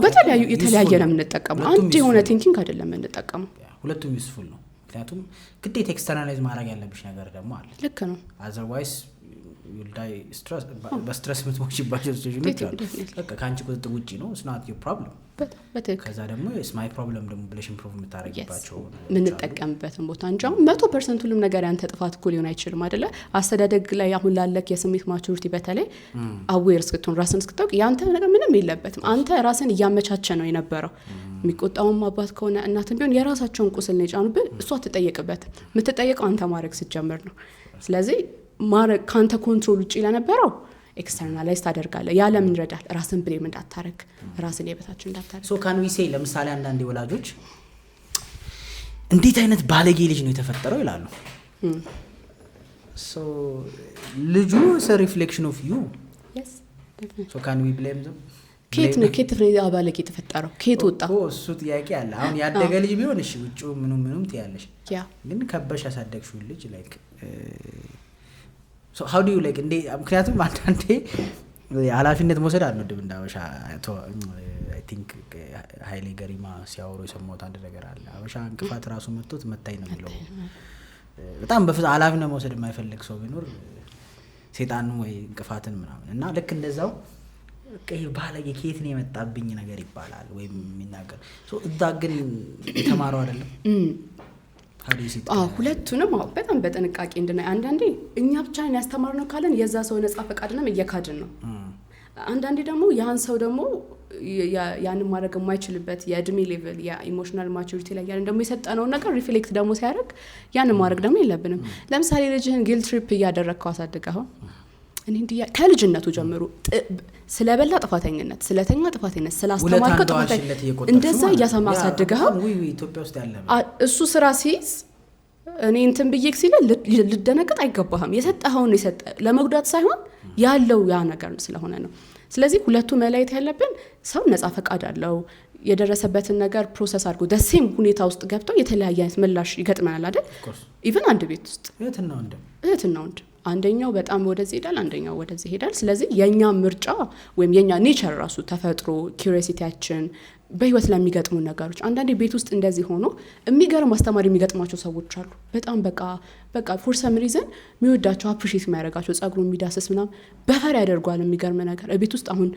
በተለያዩ የተለያየ ነው የምንጠቀመው አንድ የሆነ ቲንኪንግ አይደለም የምንጠቀመው ሁለቱም ዩስፉል ነው ምክንያቱም ግዴታ ኤክስተርናላይዝ ማድረግ ያለብሽ ነገር ደግሞ አለ ልክ ነው otherwise you'll die በስትረስ ምትሞችባቸው ሲቹዌሽኖች አሉ በቃ ካንቺ ቁጥጥር ውጪ ነው it's not your problem ከዛ ደግሞ it's my problem ደግሞ ብለሽ ኢምፕሩቭ የምታረጊባቸው ምን ተጠቀምበትን ቦታ እንጂ 100% ሁሉም ነገር ያንተ ጥፋት እኮ ሊሆን አይችልም አይደለ አስተዳደግ ላይ አሁን ላለክ የስሜት ማቹሪቲ በተለይ አዌር እስክትሆን ራስን እስክታውቅ ያንተ ነገር ምንም የለበትም አንተ ራስን እያመቻቸ ነው የነበረው የሚቆጣውም አባት ከሆነ እናትም ቢሆን የራሳቸውን ቁስል ነው የጫኑበት እሷ ተጠየቅበት የምትጠየቀው አንተ ማድረግ ስትጀምር ነው ስለዚህ ማረግ ካንተ ኮንትሮል ውጪ ለነበረው ኤክስተርናላይዝ ታደርጋለህ ያ ለምን ይረዳል ራስን ብሌም እንዳታረግ ራስን የበታች እንዳታረግ ሶ ካን ዊ ሴይ ለምሳሌ አንዳንድ ወላጆች እንዴት አይነት ባለጌ ልጅ ነው የተፈጠረው ይላሉ so ልጁ is a reflection of you. yes definitely. so can we blame them? ኬት ነው አባለጌ የተፈጠረው ኬት ወጣ እሱ ጥያቄ አለ። አሁን ያደገ ልጅ ቢሆን እሺ ውጪው ምንም ትያለሽ፣ ግን ከበሽ ያሳደግሽው ልጅ like so how do you like እንዴ? ምክንያቱም አንዳንዴ ኃላፊነት መውሰድ አንወድም እንዳበሻ I think ኃይሌ ገሪማ ሲያወሩ የሰማሁት አንድ ነገር አለ። አበሻ እንቅፋት ራሱ መጥቶት መታይ ነው የሚለው። በጣም በፍጹም ኃላፊነት መውሰድ የማይፈልግ ሰው ቢኖር ሰይጣን ወይ እንቅፋትን ምናምን እና ልክ እንደዛው ቀይ ባለጌ ከየት ነው የመጣብኝ ነገር ይባላል ወይም የሚናገር ሶ እዛ ግን ተማረው አይደለም። ሁለቱንም በጣም በጥንቃቄ እንድናይ አንዳንዴ እኛ ብቻ ያስተማርነው ካለን የዛ ሰው ነፃ ፈቃድንም እየካድን ነው። አንዳንዴ ደግሞ ያን ሰው ደግሞ ያንን ማድረግ የማይችልበት የእድሜ ሌቭል የኢሞሽናል ማቹሪቲ ላይ ያን ደግሞ የሰጠነው ነገር ሪፍሌክት ደግሞ ሲያደርግ ያንን ማድረግ ደግሞ የለብንም። ለምሳሌ ልጅህን ጊልት ትሪፕ እያደረግከው አሳድገኸው እኔ እንዲያ ከልጅነቱ ጀምሮ ስለበላ ጥፋተኝነት ስለተኛ ጥፋተኝነት ስላስተማርከው ጥፋተኝነት እንደዛ እያሰማ አሳድገኸው ኢትዮጵያ ውስጥ ያለ እሱ ስራ ሲይዝ እኔ እንትን ብዬክ ሲል ልደነግጥ አይገባህም። የሰጠኸውን የሰጠ ለመጉዳት ሳይሆን ያለው ያ ነገር ስለሆነ ነው። ስለዚህ ሁለቱ መለየት ያለብን ሰው ነፃ ፈቃድ አለው። የደረሰበትን ነገር ፕሮሰስ አድርጎ ደሴም ሁኔታ ውስጥ ገብተው የተለያየ አይነት ምላሽ ይገጥመናል አይደል? ኢቭን አንድ ቤት ውስጥ እህትና ወንድም አንደኛው በጣም ወደዚህ ይሄዳል፣ አንደኛው ወደዚህ ይሄዳል። ስለዚህ የኛ ምርጫ ወይም የኛ ኔቸር ራሱ ተፈጥሮ ኪዩሪዮሲቲያችን በህይወት ለሚገጥሙ ነገሮች አንዳንዴ ቤት ውስጥ እንደዚህ ሆኖ የሚገርም አስተማሪ የሚገጥማቸው ሰዎች አሉ። በጣም በቃ ፎር ሰም ሪዝን የሚወዳቸው አፕሪሺየት የሚያደርጋቸው ጸጉሩ የሚዳስስ ምናምን በፈር ያደርጓል። የሚገርም ነገር ቤት ውስጥ አሁን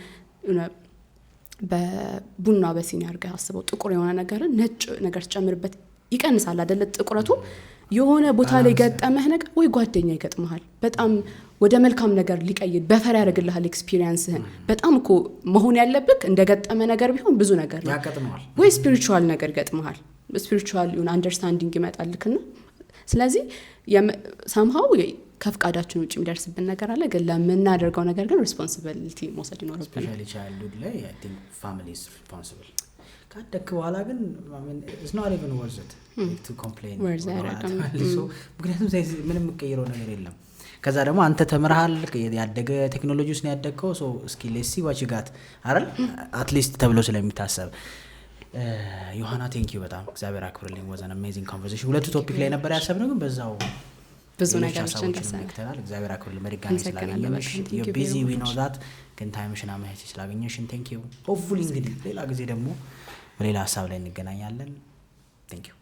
በቡና በሲኒ አድርገህ አስበው ጥቁር የሆነ ነገር ነጭ ነገር ጨምርበት ይቀንሳል አይደለ? ጥቁረቱ የሆነ ቦታ ላይ ገጠመህ ነገር ወይ ጓደኛ ይገጥመሃል በጣም ወደ መልካም ነገር ሊቀይር በፈር ያደርግልሃል ኤክስፒሪየንስህን። በጣም እኮ መሆን ያለብክ እንደገጠመ ነገር ቢሆን ብዙ ነገር ነው ያቀጥመዋል ወይ ስፒሪቹዋል ነገር ይገጥመሃል። ስፒሪቹዋል የሆነ አንደርስታንዲንግ ይመጣልክና ስለዚህ somehow ከፍቃዳችን ውጪ የሚደርስብን ነገር አለ። ግን ለምናደርገው ነገር ግን ሪስፖንሲቢሊቲ መውሰድ ይኖርብናል። ስፔሻሊ ቻይልድ ላይ I think family is responsible። ካደክ በኋላ ግን it's not even worth it to complain ምክንያቱም ምንም የምትቀይረው ነገር የለም። ከዛ ደግሞ አንተ ተምረሃል ያደገ ቴክኖሎጂ ውስጥ ነው ያደግከው ሶ እስኪ let's see what you got አይደል አትሊስት ተብሎ ስለሚታሰብ ዮሐና ቴንክ ዩ በጣም እግዚአብሔር አክብርልኝ። was an amazing conversation። ሁለቱ ቶፒክ ላይ ነበር ያሰብነው ግን በዛው ብዙ ነገሮችን እንደሰናል። እግዚአብሔር አክብርልኝ በድጋሚ ስላገኘሽ you busy we know that ግን ታይምሽና ማህሲ ስላገኘሽን ቴንክ ዩ። ሆፕፉሊ እንግዲህ ሌላ ጊዜ ደግሞ በሌላ ሀሳብ ላይ እንገናኛለን። ቴንክ ዩ